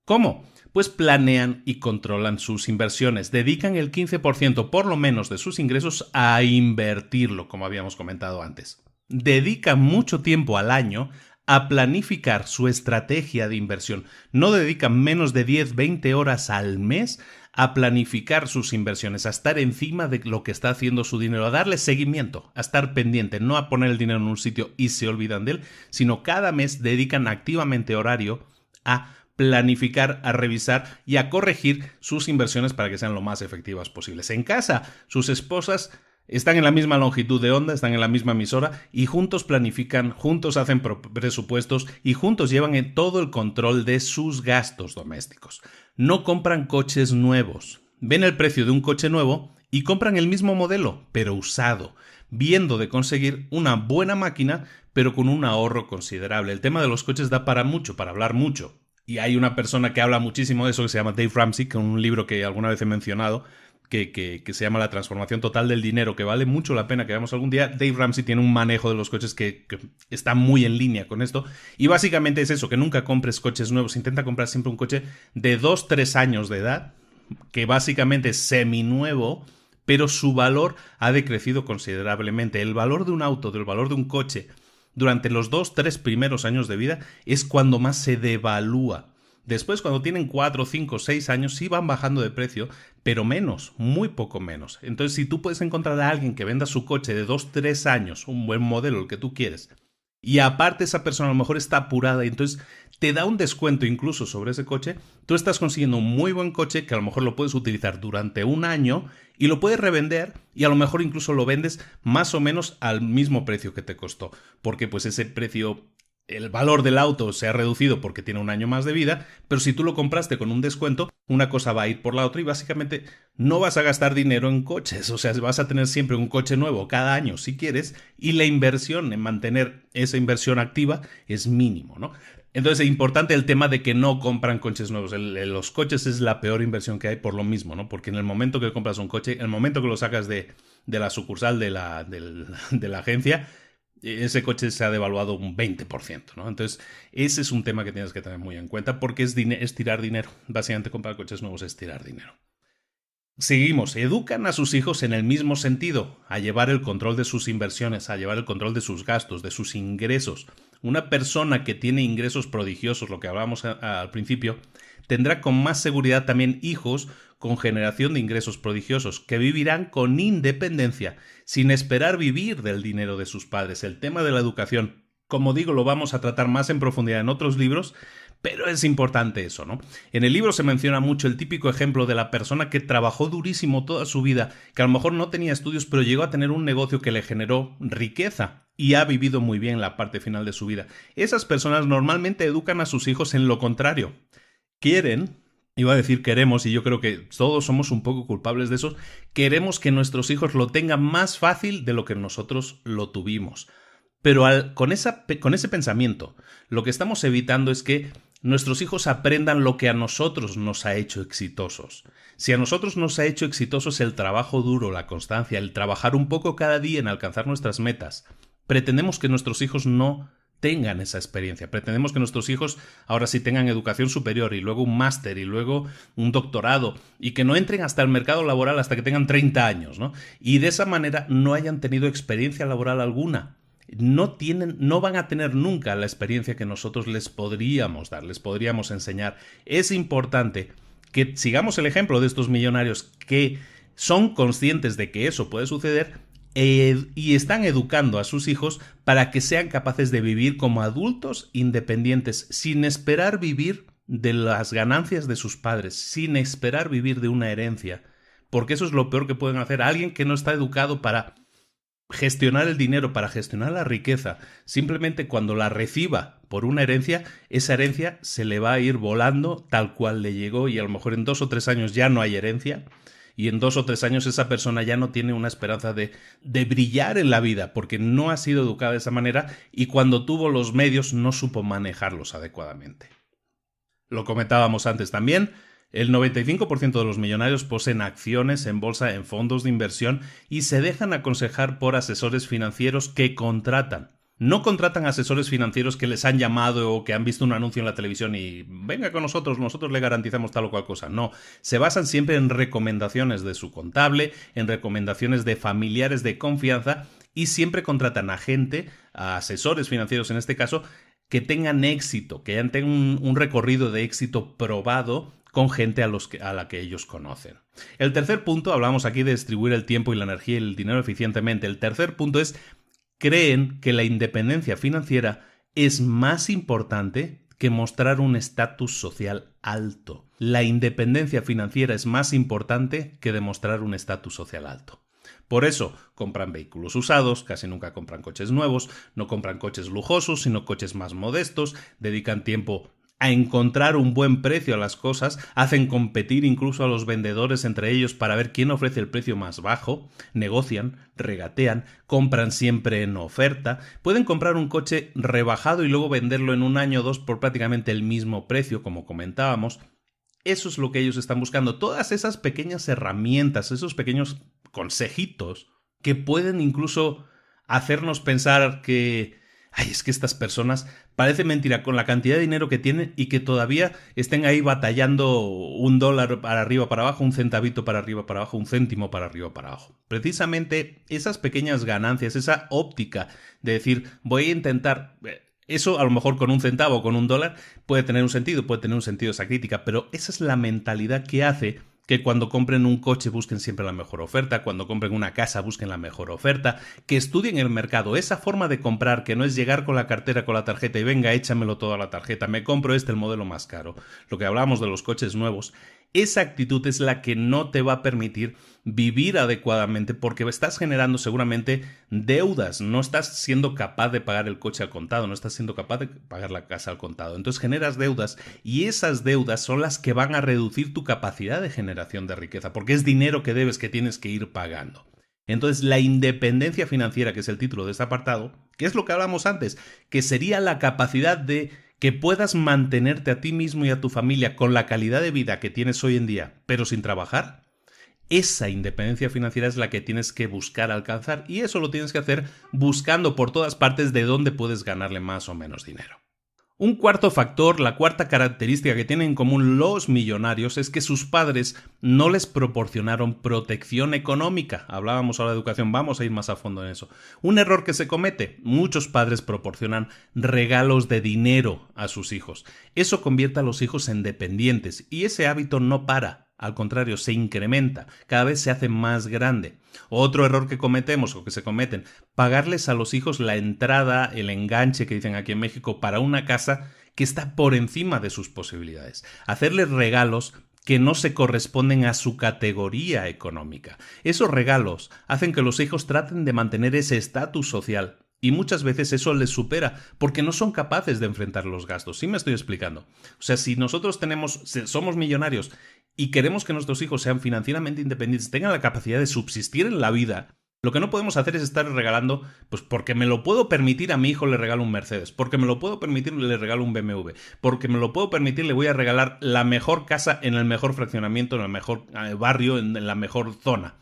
¿Cómo? Pues planean y controlan sus inversiones. Dedican el 15% por lo menos de sus ingresos a invertirlo, como habíamos comentado antes. Dedican mucho tiempo al año a planificar su estrategia de inversión. No dedican menos de 10-20 horas al mes a planificar sus inversiones, a estar encima de lo que está haciendo su dinero, a darle seguimiento, a estar pendiente, no a poner el dinero en un sitio y se olvidan de él, sino cada mes dedican activamente horario a planificar, a revisar y a corregir sus inversiones para que sean lo más efectivas posibles. En casa, sus esposas están en la misma longitud de onda, están en la misma emisora y juntos planifican, juntos hacen presupuestos y juntos llevan todo el control de sus gastos domésticos. No compran coches nuevos. Ven el precio de un coche nuevo y compran el mismo modelo, pero usado, viendo de conseguir una buena máquina, pero con un ahorro considerable. El tema de los coches da para mucho, para hablar mucho. Y hay una persona que habla muchísimo de eso que se llama Dave Ramsey, que es un libro que alguna vez he mencionado, que se llama La transformación total del dinero, que vale mucho la pena que veamos algún día. Dave Ramsey tiene un manejo de los coches que está muy en línea con esto. Y básicamente es eso, que nunca compres coches nuevos. Intenta comprar siempre un coche de 2-3 años de edad, que básicamente es seminuevo, pero su valor ha decrecido considerablemente. El valor de un auto, del valor de un coche, durante los 2-3 primeros años de vida es cuando más se devalúa. Después, cuando tienen 4, 5, 6 años, sí van bajando de precio, pero menos, muy poco menos. Entonces, si tú puedes encontrar a alguien que venda su coche de 2-3 años, un buen modelo, el que tú quieres, y aparte esa persona a lo mejor está apurada y entonces te da un descuento incluso sobre ese coche, tú estás consiguiendo un muy buen coche que a lo mejor lo puedes utilizar durante un año y lo puedes revender y a lo mejor incluso lo vendes más o menos al mismo precio que te costó, porque pues ese precio, el valor del auto se ha reducido porque tiene un año más de vida, pero si tú lo compraste con un descuento, una cosa va a ir por la otra y básicamente no vas a gastar dinero en coches, o sea, vas a tener siempre un coche nuevo cada año si quieres y la inversión en mantener esa inversión activa es mínimo, ¿no? Entonces es importante el tema de que no compran coches nuevos. Los coches es la peor inversión que hay por lo mismo, ¿no? Porque en el momento que compras un coche, en el momento que lo sacas de la sucursal de la agencia, ese coche se ha devaluado un 20%, ¿no? Entonces ese es un tema que tienes que tener muy en cuenta porque es tirar dinero. Básicamente comprar coches nuevos es tirar dinero. Seguimos, educan a sus hijos en el mismo sentido, a llevar el control de sus inversiones, a llevar el control de sus gastos, de sus ingresos. Una persona que tiene ingresos prodigiosos, lo que hablábamos al principio, tendrá con más seguridad también hijos con generación de ingresos prodigiosos, que vivirán con independencia, sin esperar vivir del dinero de sus padres. El tema de la educación, como digo, lo vamos a tratar más en profundidad en otros libros, pero es importante eso, ¿no? En el libro se menciona mucho el típico ejemplo de la persona que trabajó durísimo toda su vida, que a lo mejor no tenía estudios, pero llegó a tener un negocio que le generó riqueza y ha vivido muy bien la parte final de su vida. Esas personas normalmente educan a sus hijos en lo contrario. Iba a decir queremos, y yo creo que todos somos un poco culpables de eso, queremos que nuestros hijos lo tengan más fácil de lo que nosotros lo tuvimos. Pero con ese pensamiento, lo que estamos evitando es que nuestros hijos aprendan lo que a nosotros nos ha hecho exitosos. Si a nosotros nos ha hecho exitosos el trabajo duro, la constancia, el trabajar un poco cada día en alcanzar nuestras metas, pretendemos que nuestros hijos no tengan esa experiencia. Pretendemos que nuestros hijos ahora sí tengan educación superior y luego un máster y luego un doctorado y que no entren hasta el mercado laboral hasta que tengan 30 años, ¿no? Y de esa manera no hayan tenido experiencia laboral alguna. No van a tener nunca la experiencia que nosotros les podríamos dar, les podríamos enseñar. Es importante que sigamos el ejemplo de estos millonarios que son conscientes de que eso puede suceder y están educando a sus hijos para que sean capaces de vivir como adultos independientes, sin esperar vivir de las ganancias de sus padres, sin esperar vivir de una herencia, porque eso es lo peor que pueden hacer. Alguien que no está educado para gestionar el dinero, para gestionar la riqueza, simplemente cuando la reciba por una herencia, esa herencia se le va a ir volando tal cual le llegó y a lo mejor en 2 o 3 años ya no hay herencia y en 2 o 3 años esa persona ya no tiene una esperanza de brillar en la vida porque no ha sido educada de esa manera y cuando tuvo los medios no supo manejarlos adecuadamente. Lo comentábamos antes también. El 95% de los millonarios poseen acciones en bolsa, en fondos de inversión y se dejan aconsejar por asesores financieros que contratan. No contratan asesores financieros que les han llamado o que han visto un anuncio en la televisión y venga con nosotros le garantizamos tal o cual cosa. No, se basan siempre en recomendaciones de su contable, en recomendaciones de familiares de confianza y siempre contratan a gente, a asesores financieros en este caso, que tengan éxito, que tengan un recorrido de éxito probado con gente a la que ellos conocen. El tercer punto, hablamos aquí de distribuir el tiempo y la energía y el dinero eficientemente. El tercer punto es, creen que la independencia financiera es más importante que mostrar un estatus social alto. La independencia financiera es más importante que demostrar un estatus social alto. Por eso compran vehículos usados, casi nunca compran coches nuevos, no compran coches lujosos, sino coches más modestos, dedican tiempo a encontrar un buen precio a las cosas, hacen competir incluso a los vendedores entre ellos para ver quién ofrece el precio más bajo, negocian, regatean, compran siempre en oferta, pueden comprar un coche rebajado y luego venderlo en 1 año o 2 por prácticamente el mismo precio, como comentábamos. Eso es lo que ellos están buscando, todas esas pequeñas herramientas, esos pequeños consejitos que pueden incluso hacernos pensar que es que estas personas, parece mentira, con la cantidad de dinero que tienen y que todavía estén ahí batallando $1 para arriba, para abajo, un centavito para arriba, para abajo, un céntimo para arriba, para abajo. Precisamente esas pequeñas ganancias, esa óptica de decir, voy a intentar, eso a lo mejor con 1 centavo o con $1 puede tener un sentido esa crítica, pero esa es la mentalidad que hace que cuando compren un coche busquen siempre la mejor oferta, cuando compren una casa busquen la mejor oferta, que estudien el mercado, esa forma de comprar que no es llegar con la cartera, con la tarjeta y venga, échamelo todo a la tarjeta, me compro el modelo más caro, lo que hablábamos de los coches nuevos. Esa actitud es la que no te va a permitir vivir adecuadamente porque estás generando seguramente deudas, no estás siendo capaz de pagar el coche al contado, no estás siendo capaz de pagar la casa al contado. Entonces generas deudas y esas deudas son las que van a reducir tu capacidad de generación de riqueza porque es dinero que debes, que tienes que ir pagando. Entonces la independencia financiera, que es el título de este apartado, que es lo que hablamos antes, que sería la capacidad de que puedas mantenerte a ti mismo y a tu familia con la calidad de vida que tienes hoy en día, pero sin trabajar, esa independencia financiera es la que tienes que buscar alcanzar y eso lo tienes que hacer buscando por todas partes de dónde puedes ganarle más o menos dinero. Un cuarto factor, la cuarta característica que tienen en común los millonarios es que sus padres no les proporcionaron protección económica. Hablábamos ahora de educación, vamos a ir más a fondo en eso. Un error que se comete, muchos padres proporcionan regalos de dinero a sus hijos. Eso convierte a los hijos en dependientes y ese hábito no para. Al contrario, se incrementa, cada vez se hace más grande. Otro error que cometemos o que se cometen, pagarles a los hijos la entrada, el enganche que dicen aquí en México para una casa que está por encima de sus posibilidades. Hacerles regalos que no se corresponden a su categoría económica. Esos regalos hacen que los hijos traten de mantener ese estatus social. Y muchas veces eso les supera porque no son capaces de enfrentar los gastos. ¿Sí me estoy explicando? O sea, si nosotros somos millonarios y queremos que nuestros hijos sean financieramente independientes, tengan la capacidad de subsistir en la vida, lo que no podemos hacer es estar regalando, pues porque me lo puedo permitir a mi hijo le regalo un Mercedes, porque me lo puedo permitir le regalo un BMW, porque me lo puedo permitir le voy a regalar la mejor casa en el mejor fraccionamiento, en el mejor barrio, en la mejor zona.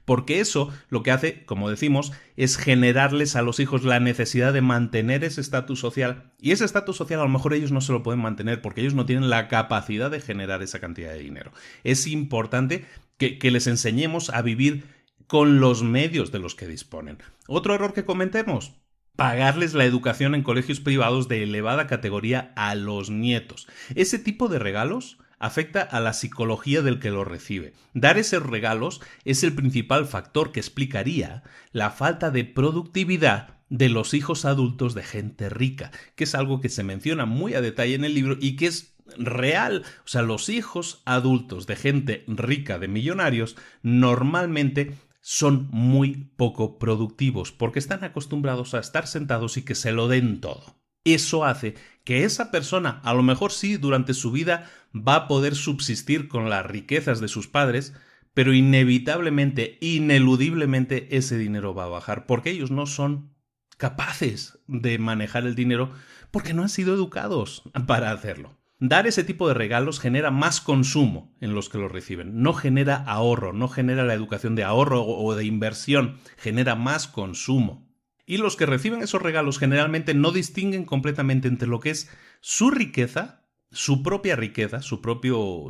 Porque eso lo que hace, como decimos, es generarles a los hijos la necesidad de mantener ese estatus social. Y ese estatus social a lo mejor ellos no se lo pueden mantener porque ellos no tienen la capacidad de generar esa cantidad de dinero. Es importante que les enseñemos a vivir con los medios de los que disponen. Otro error que cometemos, pagarles la educación en colegios privados de elevada categoría a los nietos. Ese tipo de regalos afecta a la psicología del que lo recibe. Dar esos regalos es el principal factor que explicaría la falta de productividad de los hijos adultos de gente rica, que es algo que se menciona muy a detalle en el libro y que es real. O sea, los hijos adultos de gente rica, de millonarios, normalmente son muy poco productivos porque están acostumbrados a estar sentados y que se lo den todo. Eso hace que esa persona, a lo mejor sí, durante su vida va a poder subsistir con las riquezas de sus padres, pero inevitablemente, ineludiblemente, ese dinero va a bajar, porque ellos no son capaces de manejar el dinero, porque no han sido educados para hacerlo. Dar ese tipo de regalos genera más consumo en los que lo reciben, no genera ahorro, no genera la educación de ahorro o de inversión, genera más consumo. Y los que reciben esos regalos generalmente no distinguen completamente entre lo que es su riqueza, su propia riqueza, su propio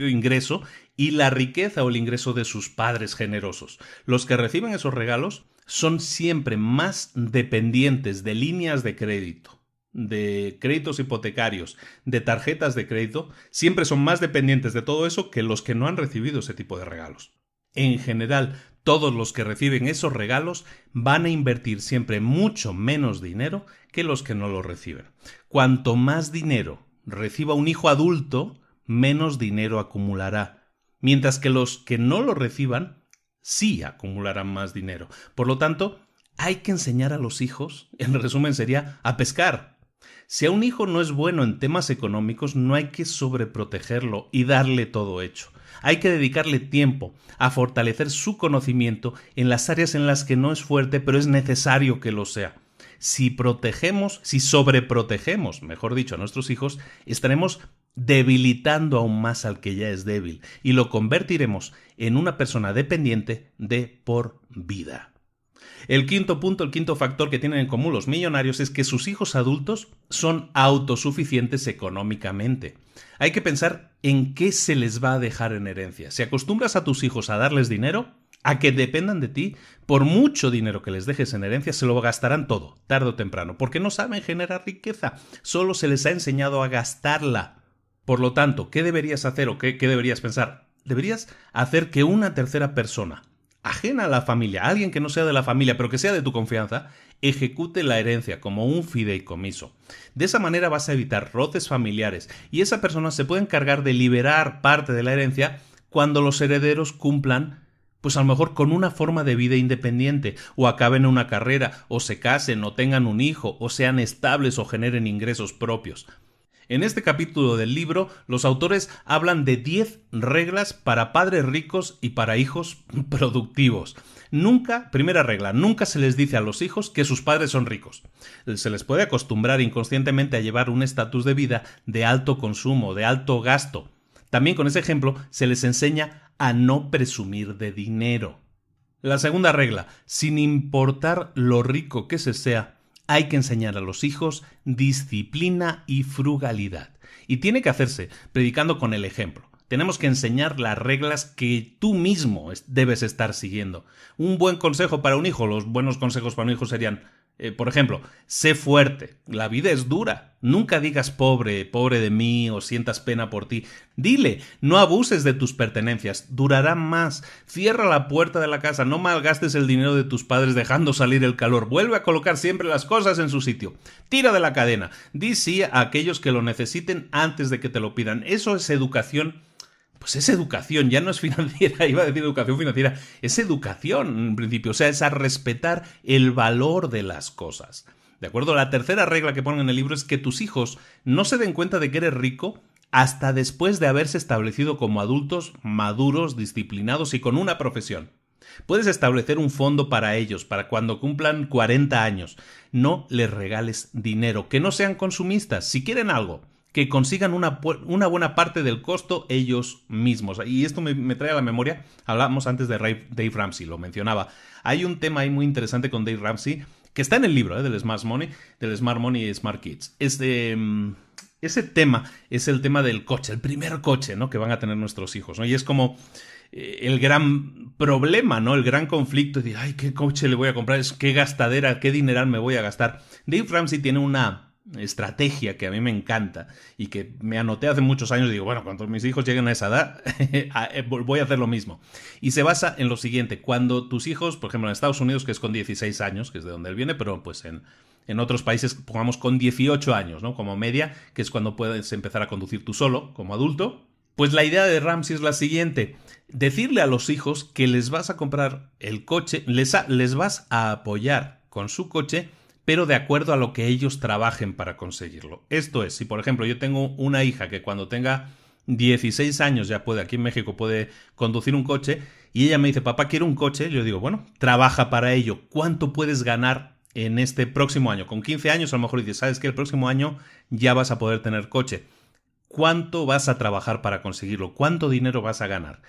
ingreso y la riqueza o el ingreso de sus padres generosos. Los que reciben esos regalos son siempre más dependientes de líneas de crédito, de créditos hipotecarios, de tarjetas de crédito, siempre son más dependientes de todo eso que los que no han recibido ese tipo de regalos. En general, todos los que reciben esos regalos van a invertir siempre mucho menos dinero que los que no lo reciben. Cuanto más dinero reciba un hijo adulto, menos dinero acumulará, mientras que los que no lo reciban sí acumularán más dinero. Por lo tanto, hay que enseñar a los hijos, en resumen sería, a pescar. Si a un hijo no es bueno en temas económicos, no hay que sobreprotegerlo y darle todo hecho. Hay que dedicarle tiempo a fortalecer su conocimiento en las áreas en las que no es fuerte, pero es necesario que lo sea. Si sobreprotegemos, mejor dicho, a nuestros hijos, estaremos debilitando aún más al que ya es débil y lo convertiremos en una persona dependiente de por vida. El quinto punto, el quinto factor que tienen en común los millonarios es que sus hijos adultos son autosuficientes económicamente. Hay que pensar en qué se les va a dejar en herencia. Si acostumbras a tus hijos a darles dinero, a que dependan de ti, por mucho dinero que les dejes en herencia, se lo gastarán todo, tarde o temprano, porque no saben generar riqueza, solo se les ha enseñado a gastarla. Por lo tanto, ¿qué deberías hacer o qué deberías pensar? deberías hacer que una tercera persona, ajena a la familia, alguien que no sea de la familia, pero que sea de tu confianza, ejecute la herencia como un fideicomiso. De esa manera vas a evitar roces familiares y esa persona se puede encargar de liberar parte de la herencia cuando los herederos cumplan, pues a lo mejor con una forma de vida independiente, o acaben una carrera, o se casen, o tengan un hijo, o sean estables o generen ingresos propios. En este capítulo del libro, los autores hablan de 10 reglas para padres ricos y para hijos productivos. Primera regla, nunca se les dice a los hijos que sus padres son ricos. Se les puede acostumbrar inconscientemente a llevar un estatus de vida de alto consumo, de alto gasto. También con ese ejemplo se les enseña a no presumir de dinero. La segunda regla, sin importar lo rico que se sea, hay que enseñar a los hijos disciplina y frugalidad. Y tiene que hacerse predicando con el ejemplo. Tenemos que enseñar las reglas que tú mismo debes estar siguiendo. Un buen consejo para un hijo, los buenos consejos para un hijo serían, por ejemplo, sé fuerte, la vida es dura, nunca digas pobre, pobre de mí o sientas pena por ti. Dile, no abuses de tus pertenencias, durará más. Cierra la puerta de la casa, no malgastes el dinero de tus padres dejando salir el calor. Vuelve a colocar siempre las cosas en su sitio. Tira de la cadena. Di sí a aquellos que lo necesiten antes de que te lo pidan. Eso es educación. Pues es educación, ya no es financiera, iba a decir educación financiera, es educación en principio, o sea, es a respetar el valor de las cosas. ¿De acuerdo? La tercera regla que ponen en el libro es que tus hijos no se den cuenta de que eres rico hasta después de haberse establecido como adultos maduros, disciplinados y con una profesión. Puedes establecer un fondo para ellos, para cuando cumplan 40 años. No les regales dinero, que no sean consumistas, si quieren algo, que consigan una buena parte del costo ellos mismos. Y esto me trae a la memoria, hablamos antes de Dave Ramsey, lo mencionaba. Hay un tema ahí muy interesante con Dave Ramsey, que está en el libro del Smart Money y Smart Kids. Ese tema es el tema del coche, el primer coche, ¿no?, que van a tener nuestros hijos, ¿no? Y es como el gran problema, ¿no? El gran conflicto de, ay, ¿qué coche le voy a comprar? ¿Qué gastadera, qué dineral me voy a gastar? Dave Ramsey tiene una estrategia que a mí me encanta y que me anoté hace muchos años y digo, bueno, cuando mis hijos lleguen a esa edad voy a hacer lo mismo. Y se basa en lo siguiente: cuando tus hijos, por ejemplo en Estados Unidos, que es con 16 años, que es de donde él viene, pero pues en otros países pongamos con 18 años, ¿no?, como media, que es cuando puedes empezar a conducir tú solo como adulto. Pues la idea de Ramsey es la siguiente: decirle a los hijos que les vas a comprar el coche, les vas a apoyar con su coche, pero de acuerdo a lo que ellos trabajen para conseguirlo. Esto es, si por ejemplo yo tengo una hija que cuando tenga 16 años ya puede, aquí en México puede conducir un coche, y ella me dice, papá, quiero un coche, yo digo, bueno, trabaja para ello. ¿Cuánto puedes ganar en este próximo año? Con 15 años a lo mejor dices, ¿sabes qué? El próximo año ya vas a poder tener coche. ¿Cuánto vas a trabajar para conseguirlo? ¿Cuánto dinero vas a ganar?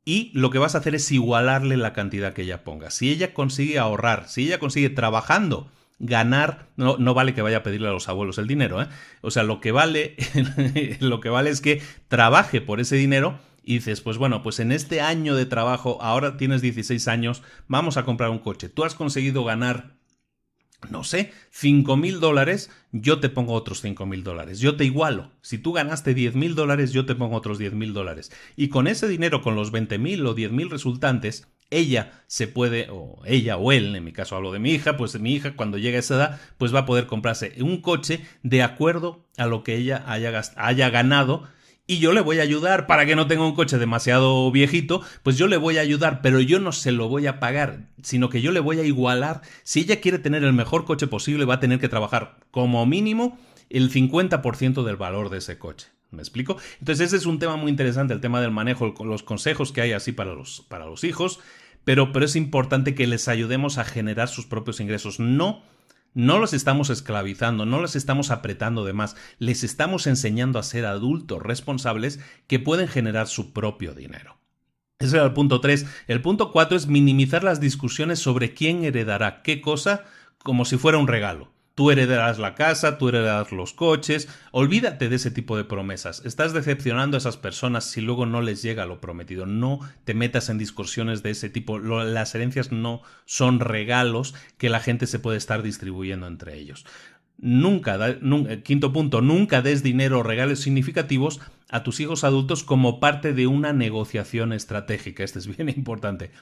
Y lo que vas a hacer es igualarle la cantidad que ella ponga. Si ella consigue ahorrar, si ella consigue trabajando ganar, no vale que vaya a pedirle a los abuelos el dinero, ¿eh? O sea, lo que vale es que trabaje por ese dinero y dices, pues bueno, pues en este año de trabajo, ahora tienes 16 años, vamos a comprar un coche. Tú has conseguido ganar, no sé, $5,000, yo te pongo otros $5,000. Yo te igualo. Si tú ganaste $10,000, yo te pongo otros $10,000. Y con ese dinero, con los 20,000 o 10,000 resultantes, ella se puede, o ella o él, en mi caso hablo de mi hija, pues mi hija cuando llegue a esa edad, pues va a poder comprarse un coche de acuerdo a lo que ella haya ganado. Y yo le voy a ayudar para que no tenga un coche demasiado viejito, pues yo le voy a ayudar, pero yo no se lo voy a pagar, sino que yo le voy a igualar. Si ella quiere tener el mejor coche posible, va a tener que trabajar como mínimo el 50% del valor de ese coche. ¿Me explico? Entonces ese es un tema muy interesante, el tema del manejo, los consejos que hay así para los hijos, pero es importante que les ayudemos a generar sus propios ingresos. No los estamos esclavizando, no los estamos apretando de más, les estamos enseñando a ser adultos responsables que pueden generar su propio dinero. Ese era el punto 3. El punto 4 es minimizar las discusiones sobre quién heredará qué cosa como si fuera un regalo. Tú heredarás la casa, tú heredarás los coches. Olvídate de ese tipo de promesas. Estás decepcionando a esas personas si luego no les llega lo prometido. No te metas en discusiones de ese tipo. Las herencias no son regalos que la gente se puede estar distribuyendo entre ellos. Quinto punto, nunca des dinero o regalos significativos a tus hijos adultos como parte de una negociación estratégica. Este es bien importante.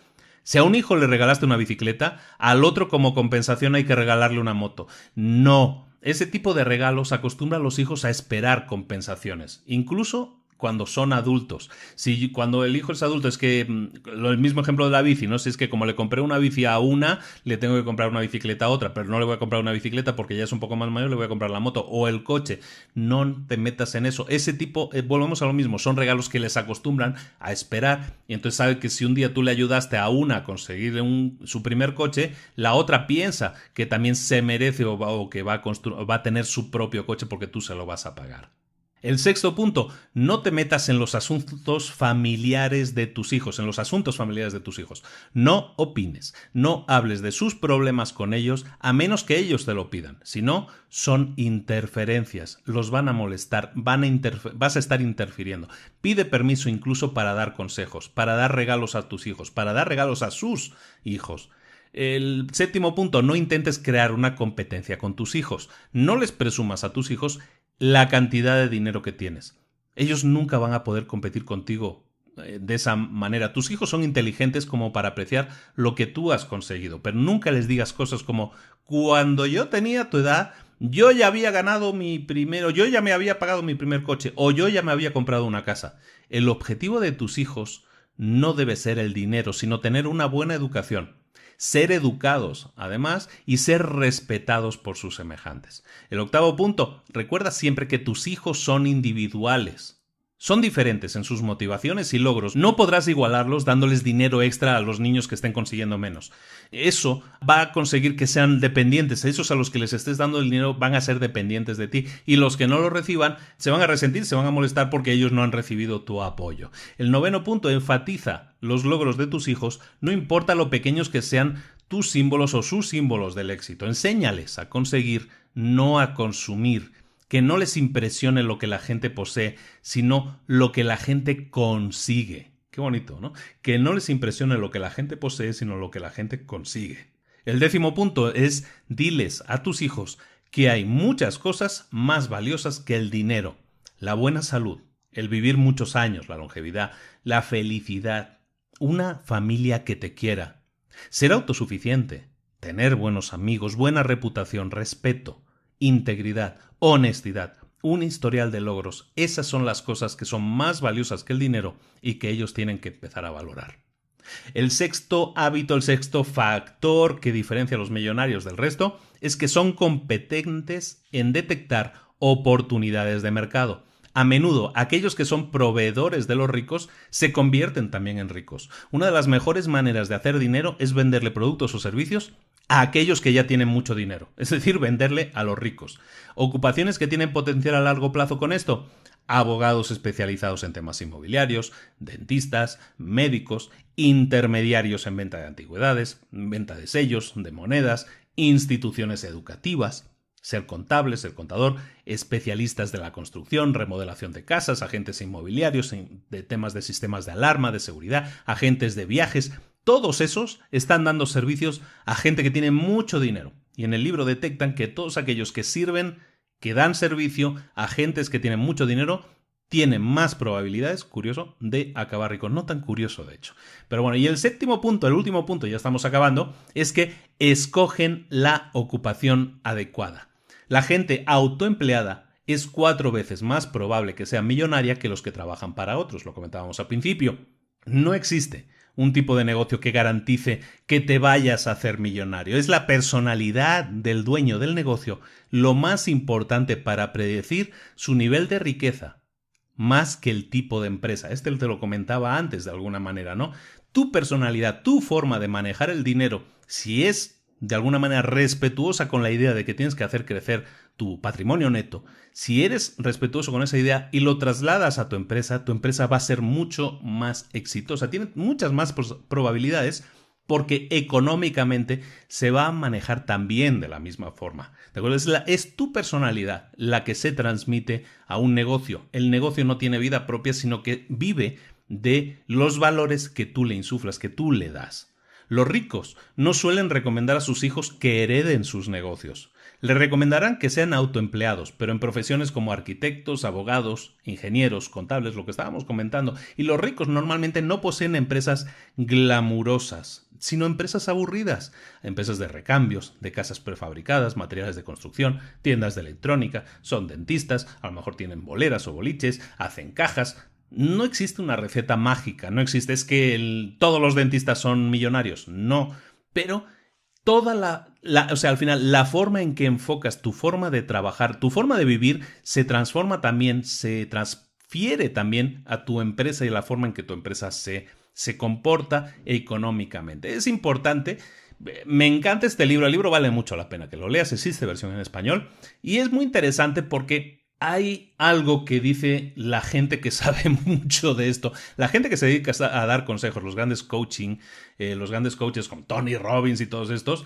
Si a un hijo le regalaste una bicicleta, al otro como compensación hay que regalarle una moto. No, ese tipo de regalos acostumbra a los hijos a esperar compensaciones, incluso cuando son adultos. Si cuando el hijo es adulto, es que el mismo ejemplo de la bici, ¿no? Si es que como le compré una bici a una, le tengo que comprar una bicicleta a otra, pero no le voy a comprar una bicicleta porque ya es un poco más mayor, le voy a comprar la moto o el coche. No te metas en eso. Ese tipo, volvemos a lo mismo, son regalos que les acostumbran a esperar, y entonces sabe que si un día tú le ayudaste a una a conseguir su primer coche, la otra piensa que también se merece o que va a tener su propio coche porque tú se lo vas a pagar. El sexto punto, no te metas en los asuntos familiares de tus hijos, No opines, no hables de sus problemas con ellos a menos que ellos te lo pidan. Si no, son interferencias, los van a molestar, vas a estar interfiriendo. Pide permiso incluso para dar consejos, para dar regalos a tus hijos, para dar regalos a sus hijos. El séptimo punto, no intentes crear una competencia con tus hijos. No les presumas a tus hijos la cantidad de dinero que tienes. Ellos nunca van a poder competir contigo de esa manera. Tus hijos son inteligentes como para apreciar lo que tú has conseguido, pero nunca les digas cosas como: cuando yo tenía tu edad, yo ya había yo ya me había pagado mi primer coche, o yo ya me había comprado una casa. El objetivo de tus hijos no debe ser el dinero, sino tener una buena educación. Ser educados, además, y ser respetados por sus semejantes. El octavo punto, recuerda siempre que tus hijos son individuales. Son diferentes en sus motivaciones y logros. No podrás igualarlos dándoles dinero extra a los niños que estén consiguiendo menos. Eso va a conseguir que sean dependientes. Esos a los que les estés dando el dinero van a ser dependientes de ti. Y los que no lo reciban se van a resentir, se van a molestar porque ellos no han recibido tu apoyo. El noveno punto, enfatiza los logros de tus hijos, no importa lo pequeños que sean tus símbolos o sus símbolos del éxito. Enséñales a conseguir, no a consumir. Que no les impresione lo que la gente posee, sino lo que la gente consigue. Qué bonito, ¿no? Que no les impresione lo que la gente posee, sino lo que la gente consigue. El décimo punto es: diles a tus hijos que hay muchas cosas más valiosas que el dinero. La buena salud, el vivir muchos años, la longevidad, la felicidad, una familia que te quiera, ser autosuficiente, tener buenos amigos, buena reputación, respeto, integridad, honestidad, un historial de logros. Esas son las cosas que son más valiosas que el dinero y que ellos tienen que empezar a valorar. El sexto hábito, el sexto factor que diferencia a los millonarios del resto es que son competentes en detectar oportunidades de mercado. A menudo, aquellos que son proveedores de los ricos se convierten también en ricos. Una de las mejores maneras de hacer dinero es venderle productos o servicios a aquellos que ya tienen mucho dinero, es decir, venderle a los ricos. ¿Ocupaciones que tienen potencial a largo plazo con esto? Abogados especializados en temas inmobiliarios, dentistas, médicos, intermediarios en venta de antigüedades, venta de sellos, de monedas, instituciones educativas, ser contable, ser contador, especialistas de la construcción, remodelación de casas, agentes inmobiliarios, de temas de sistemas de alarma, de seguridad, agentes de viajes. Todos esos están dando servicios a gente que tiene mucho dinero. Y en el libro detectan que todos aquellos que sirven, que dan servicio a gentes que tienen mucho dinero, tienen más probabilidades, curioso, de acabar ricos. No tan curioso, de hecho. Pero bueno, y el séptimo punto, el último punto, ya estamos acabando, es que escogen la ocupación adecuada. La gente autoempleada es 4 veces más probable que sea millonaria que los que trabajan para otros. Lo comentábamos al principio. No existe un tipo de negocio que garantice que te vayas a hacer millonario. Es la personalidad del dueño del negocio lo más importante para predecir su nivel de riqueza, más que el tipo de empresa. Te lo comentaba antes de alguna manera, ¿no? Tu personalidad, tu forma de manejar el dinero, si es de alguna manera respetuosa con la idea de que tienes que hacer crecer tu patrimonio neto, si eres respetuoso con esa idea y lo trasladas a tu empresa va a ser mucho más exitosa. Tiene muchas más probabilidades porque económicamente se va a manejar también de la misma forma. ¿De acuerdo? Es tu personalidad la que se transmite a un negocio. El negocio no tiene vida propia, sino que vive de los valores que tú le insuflas, que tú le das. Los ricos no suelen recomendar a sus hijos que hereden sus negocios. Les recomendarán que sean autoempleados, pero en profesiones como arquitectos, abogados, ingenieros, contables, lo que estábamos comentando. Y los ricos normalmente no poseen empresas glamurosas, sino empresas aburridas. Empresas de recambios, de casas prefabricadas, materiales de construcción, tiendas de electrónica, son dentistas, a lo mejor tienen boleras o boliches, hacen cajas. No existe una receta mágica, no existe, es que todos los dentistas son millonarios, no, pero toda al final, la forma en que enfocas tu forma de trabajar, tu forma de vivir, se transforma también, se transfiere también a tu empresa y la forma en que tu empresa se comporta económicamente. Es importante. Me encanta este libro, el libro vale mucho la pena que lo leas, existe versión en español y es muy interesante porque hay algo que dice la gente que sabe mucho de esto, la gente que se dedica a dar consejos, los grandes coaches como Tony Robbins y todos estos,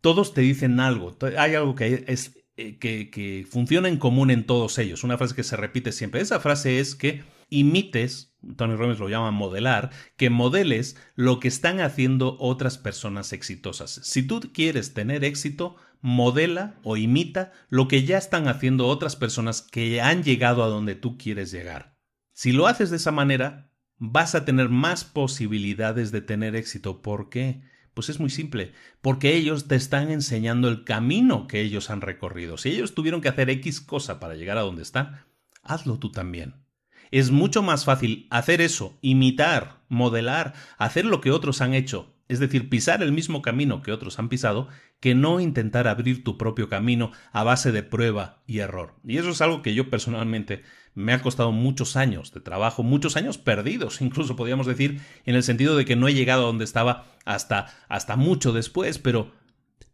todos te dicen algo, hay algo que funciona en común en todos ellos, una frase que se repite siempre, esa frase es que imites, Tony Robbins lo llama modelar, que modeles lo que están haciendo otras personas exitosas. Si tú quieres tener éxito, modela o imita lo que ya están haciendo otras personas que han llegado a donde tú quieres llegar. Si lo haces de esa manera, vas a tener más posibilidades de tener éxito. ¿Por qué? Pues es muy simple, porque ellos te están enseñando el camino que ellos han recorrido. Si ellos tuvieron que hacer X cosa para llegar a donde están, hazlo tú también. Es mucho más fácil hacer eso, imitar, modelar, hacer lo que otros han hecho, es decir, pisar el mismo camino que otros han pisado, que no intentar abrir tu propio camino a base de prueba y error. Y eso es algo que yo personalmente me ha costado muchos años de trabajo, muchos años perdidos, incluso podríamos decir, en el sentido de que no he llegado a donde estaba hasta mucho después, pero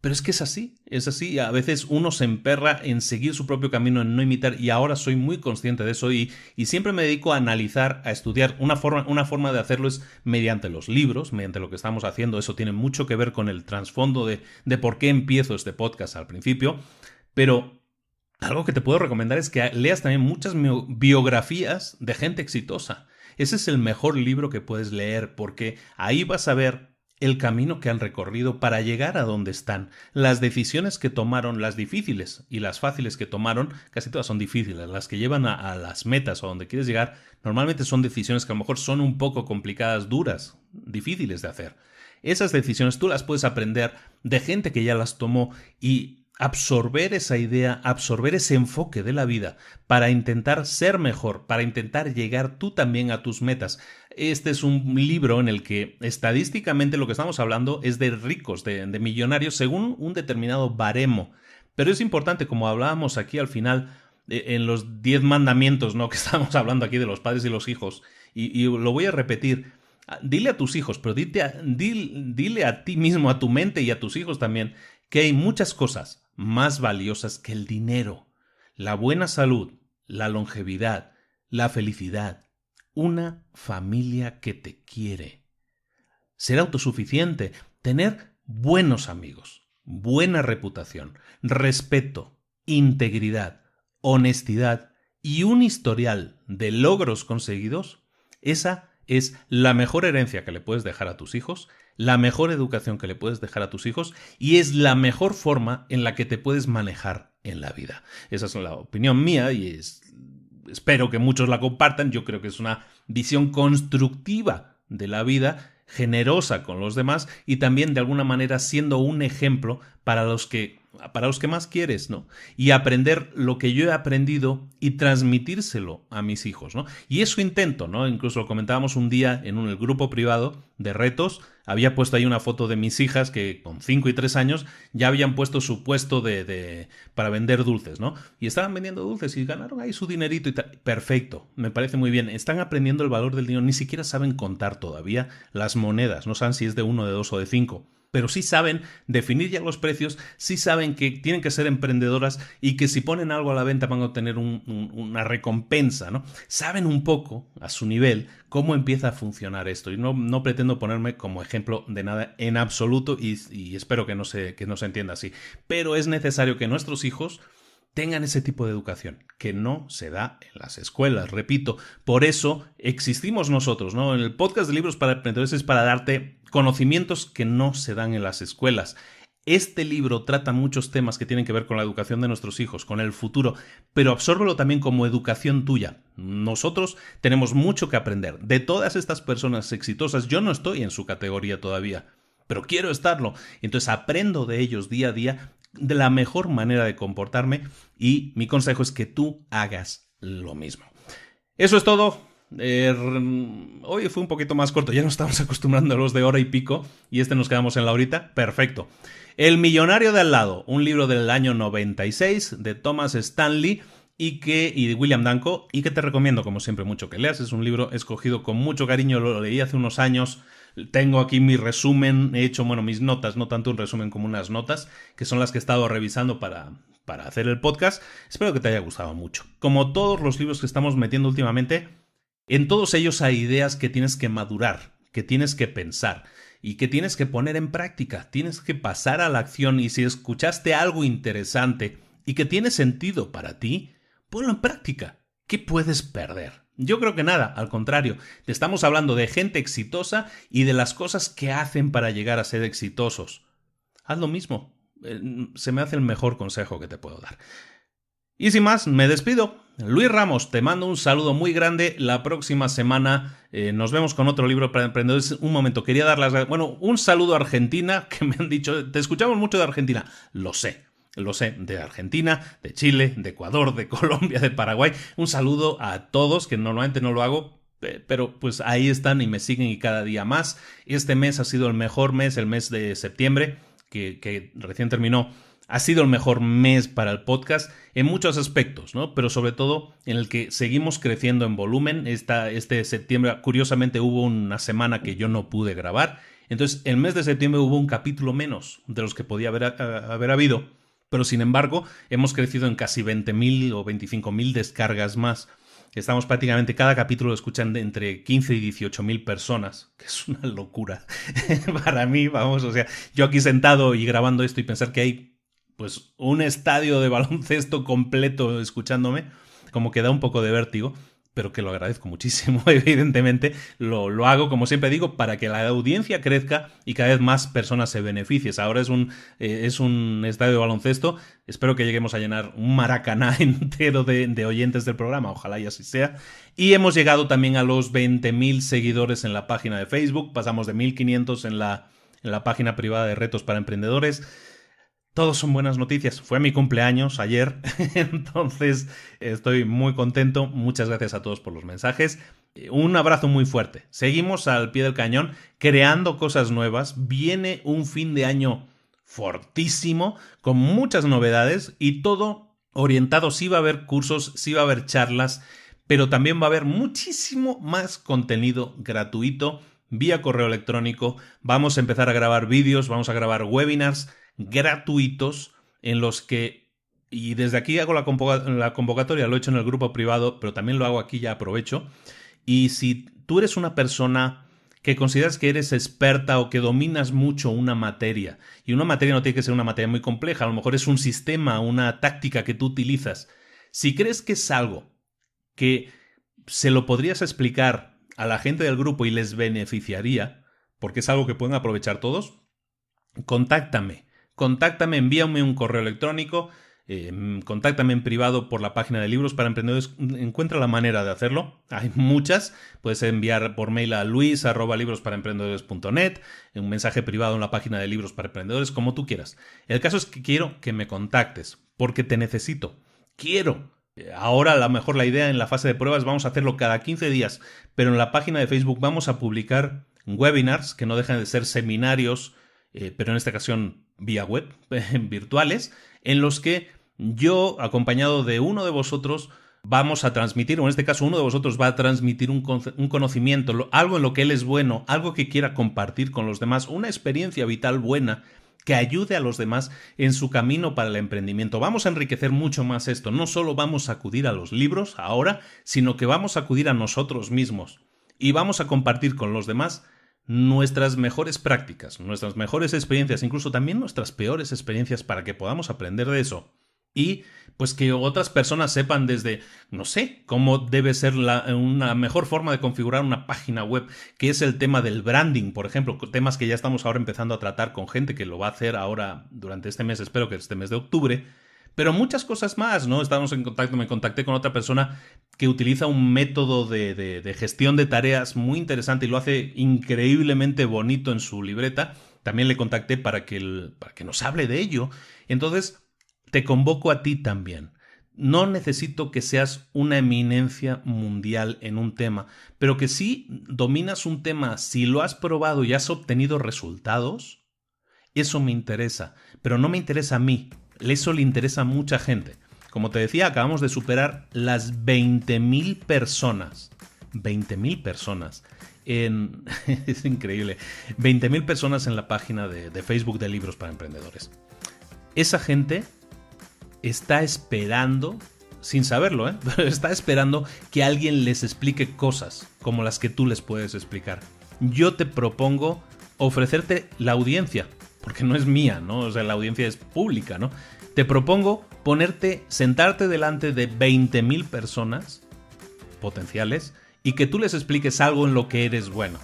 es que es así, a veces uno se emperra en seguir su propio camino, en no imitar, y ahora soy muy consciente de eso y siempre me dedico a analizar, a estudiar. Una forma de hacerlo es mediante los libros, mediante lo que estamos haciendo. Eso tiene mucho que ver con el trasfondo de por qué empiezo este podcast al principio, pero algo que te puedo recomendar es que leas también muchas biografías de gente exitosa. Ese es el mejor libro que puedes leer, porque ahí vas a ver el camino que han recorrido para llegar a donde están, las decisiones que tomaron, las difíciles y las fáciles que tomaron, casi todas son difíciles, las que llevan a las metas o a donde quieres llegar, normalmente son decisiones que a lo mejor son un poco complicadas, duras, difíciles de hacer. Esas decisiones tú las puedes aprender de gente que ya las tomó y absorber esa idea, absorber ese enfoque de la vida para intentar ser mejor, para intentar llegar tú también a tus metas. Este es un libro en el que estadísticamente lo que estamos hablando es de ricos, de millonarios, según un determinado baremo. Pero es importante, como hablábamos aquí al final, en los 10 mandamientos, ¿no? Que estamos hablando aquí de los padres y los hijos, y lo voy a repetir. Dile a tus hijos, pero dile a ti mismo, a tu mente y a tus hijos también, que hay muchas cosas más valiosas que el dinero, la buena salud, la longevidad, la felicidad, una familia que te quiere, ser autosuficiente, tener buenos amigos, buena reputación, respeto, integridad, honestidad y un historial de logros conseguidos. Esa es la mejor herencia que le puedes dejar a tus hijos, la mejor educación que le puedes dejar a tus hijos y es la mejor forma en la que te puedes manejar en la vida. Esa es la opinión mía y espero que muchos la compartan. Yo creo que es una visión constructiva de la vida, generosa con los demás y también de alguna manera siendo un ejemplo para los que más quieres, ¿no? Y aprender lo que yo he aprendido y transmitírselo a mis hijos, ¿no? Y eso intento, ¿no? Incluso lo comentábamos un día en el grupo privado de retos. Había puesto ahí una foto de mis hijas que con 5 y 3 años ya habían puesto su puesto para vender dulces, ¿no? Y estaban vendiendo dulces y ganaron ahí su dinerito y tal. Perfecto, me parece muy bien. Están aprendiendo el valor del dinero, ni siquiera saben contar todavía las monedas, no saben si es de 1, de 2 o de 5. Pero sí saben definir ya los precios, sí saben que tienen que ser emprendedoras y que si ponen algo a la venta van a obtener una recompensa, ¿no? Saben un poco, a su nivel, cómo empieza a funcionar esto. Y no pretendo ponerme como ejemplo de nada en absoluto y espero que no se entienda así. Pero es necesario que nuestros hijos tengan ese tipo de educación, que no se da en las escuelas, repito. Por eso existimos nosotros, ¿no? En el podcast de Libros para Emprendedores es para darte conocimientos que no se dan en las escuelas. Este libro trata muchos temas que tienen que ver con la educación de nuestros hijos, con el futuro, pero absórbelo también como educación tuya. Nosotros tenemos mucho que aprender. De todas estas personas exitosas, yo no estoy en su categoría todavía, pero quiero estarlo. Entonces aprendo de ellos día a día de la mejor manera de comportarme y mi consejo es que tú hagas lo mismo. Eso es todo. Hoy fue un poquito más corto, ya nos estamos acostumbrando a los de hora y pico y nos quedamos en la horita. Perfecto. El millonario de al lado, un libro del año 96 de Thomas Stanley y de William Danko, y que te recomiendo como siempre mucho que leas. Es un libro escogido con mucho cariño, lo leí hace unos años. Tengo aquí mi resumen, he hecho mis notas, no tanto un resumen como unas notas, que son las que he estado revisando para hacer el podcast. Espero que te haya gustado mucho. Como todos los libros que estamos metiendo últimamente, en todos ellos hay ideas que tienes que madurar, que tienes que pensar y que tienes que poner en práctica. Tienes que pasar a la acción y si escuchaste algo interesante y que tiene sentido para ti, ponlo en práctica. ¿Qué puedes perder? Yo creo que nada, al contrario, te estamos hablando de gente exitosa y de las cosas que hacen para llegar a ser exitosos. Haz lo mismo. Se me hace el mejor consejo que te puedo dar. Y sin más, me despido. Luis Ramos, te mando un saludo muy grande. La próxima semana nos vemos con otro libro para emprendedores. Un momento, quería dar un saludo a Argentina, que me han dicho, te escuchamos mucho de Argentina. Lo sé, de Argentina, de Chile, de Ecuador, de Colombia, de Paraguay. Un saludo a todos, que normalmente no lo hago, pero pues ahí están y me siguen y cada día más. Este mes ha sido el mejor mes, el mes de septiembre, que recién terminó. Ha sido el mejor mes para el podcast en muchos aspectos, ¿no? Pero sobre todo en el que seguimos creciendo en volumen. Este septiembre, curiosamente, hubo una semana que yo no pude grabar. Entonces, el mes de septiembre hubo un capítulo menos de los que podía haber habido. Pero, sin embargo, hemos crecido en casi 20.000 o 25.000 descargas más. Estamos prácticamente, cada capítulo lo escuchan entre 15 y 18.000 personas, que es una locura para mí, vamos, o sea, yo aquí sentado y grabando esto y pensar que hay pues un estadio de baloncesto completo escuchándome, como que da un poco de vértigo, pero que lo agradezco muchísimo, evidentemente. Lo hago, como siempre digo, para que la audiencia crezca y cada vez más personas se beneficien. Ahora es un estadio de baloncesto. Espero que lleguemos a llenar un Maracaná entero de oyentes del programa. Ojalá y así sea. Y hemos llegado también a los 20.000 seguidores en la página de Facebook. Pasamos de 1.500 en la página privada de Retos para Emprendedores. Todos son buenas noticias. Fue mi cumpleaños ayer, entonces estoy muy contento. Muchas gracias a todos por los mensajes. Un abrazo muy fuerte. Seguimos al pie del cañón, creando cosas nuevas. Viene un fin de año fortísimo, con muchas novedades y todo orientado. Sí va a haber cursos, sí va a haber charlas, pero también va a haber muchísimo más contenido gratuito vía correo electrónico. Vamos a empezar a grabar vídeos, vamos a grabar webinars gratuitos en los que, y desde aquí hago la convocatoria, lo he hecho en el grupo privado, pero también lo hago aquí, ya aprovecho. Y si tú eres una persona que consideras que eres experta o que dominas mucho una materia, y una materia no tiene que ser una materia muy compleja, a lo mejor es un sistema, una táctica que tú utilizas, si crees que es algo que se lo podrías explicar a la gente del grupo y les beneficiaría, porque es algo que pueden aprovechar todos, contáctame, envíame un correo electrónico, contáctame en privado por la página de Libros para Emprendedores. Encuentra la manera de hacerlo, hay muchas. Puedes enviar por mail a luis@librosparaemprendedores.net, un mensaje privado en la página de Libros para Emprendedores, como tú quieras. El caso es que quiero que me contactes porque te necesito, ahora a lo mejor la idea en la fase de pruebas vamos a hacerlo cada 15 días, pero en la página de Facebook vamos a publicar webinars que no dejan de ser seminarios, pero en esta ocasión vía web, virtuales, en los que yo, acompañado de uno de vosotros, vamos a transmitir, o en este caso uno de vosotros va a transmitir un conocimiento, algo en lo que él es bueno, algo que quiera compartir con los demás, una experiencia vital buena que ayude a los demás en su camino para el emprendimiento. Vamos a enriquecer mucho más esto. No solo vamos a acudir a los libros ahora, sino que vamos a acudir a nosotros mismos y vamos a compartir con los demás nuestras mejores prácticas, nuestras mejores experiencias, incluso también nuestras peores experiencias para que podamos aprender de eso y pues que otras personas sepan desde, no sé, cómo debe ser una mejor forma de configurar una página web, que es el tema del branding, por ejemplo, temas que ya estamos ahora empezando a tratar con gente que lo va a hacer ahora durante este mes, espero que este mes de octubre, pero muchas cosas más, ¿no? Estamos en contacto, me contacté con otra persona que utiliza un método de gestión de tareas muy interesante y lo hace increíblemente bonito en su libreta. También le contacté para que nos hable de ello. Entonces, te convoco a ti también. No necesito que seas una eminencia mundial en un tema, pero que si dominas un tema, si lo has probado y has obtenido resultados, eso me interesa, pero no me interesa a mí, eso le interesa a mucha gente. Como te decía, acabamos de superar las 20.000 personas. 20.000 personas. Es increíble. 20.000 personas en la página de Facebook de Libros para Emprendedores. Esa gente está esperando, sin saberlo, pero está esperando que alguien les explique cosas como las que tú les puedes explicar. Yo te propongo ofrecerte la audiencia, porque no es mía, ¿no? O sea, la audiencia es pública, ¿no? Te propongo sentarte delante de 20.000 personas potenciales y que tú les expliques algo en lo que eres bueno.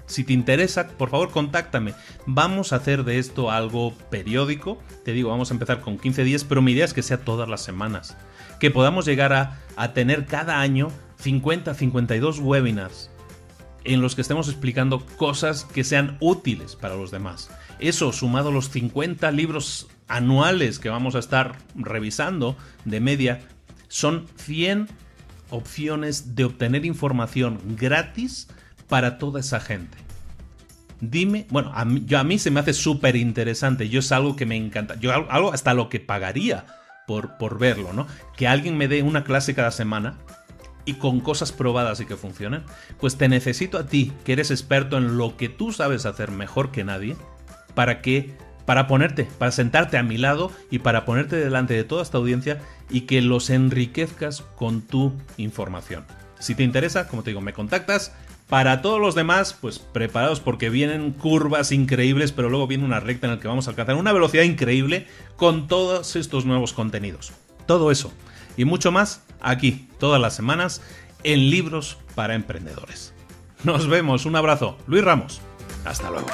Si te interesa, por favor, contáctame. Vamos a hacer de esto algo periódico. Te digo, vamos a empezar con 15 días, pero mi idea es que sea todas las semanas. Que podamos llegar a tener cada año 50, 52 webinars en los que estemos explicando cosas que sean útiles para los demás. Eso, sumado a los 50 libros anuales que vamos a estar revisando de media, son 100 opciones de obtener información gratis para toda esa gente. Dime, bueno, a mí se me hace súper interesante. Yo es algo que me encanta. Yo algo hasta lo que pagaría por verlo, ¿no? Que alguien me dé una clase cada semana y con cosas probadas y que funcionen. Pues te necesito a ti, que eres experto en lo que tú sabes hacer mejor que nadie, para sentarte a mi lado y para ponerte delante de toda esta audiencia y que los enriquezcas con tu información. Si te interesa, como te digo, me contactas. Para todos los demás, pues preparados porque vienen curvas increíbles, pero luego viene una recta en la que vamos a alcanzar una velocidad increíble con todos estos nuevos contenidos. Todo eso y mucho más aquí, todas las semanas, en Libros para Emprendedores. Nos vemos, un abrazo. Luis Ramos. Hasta luego.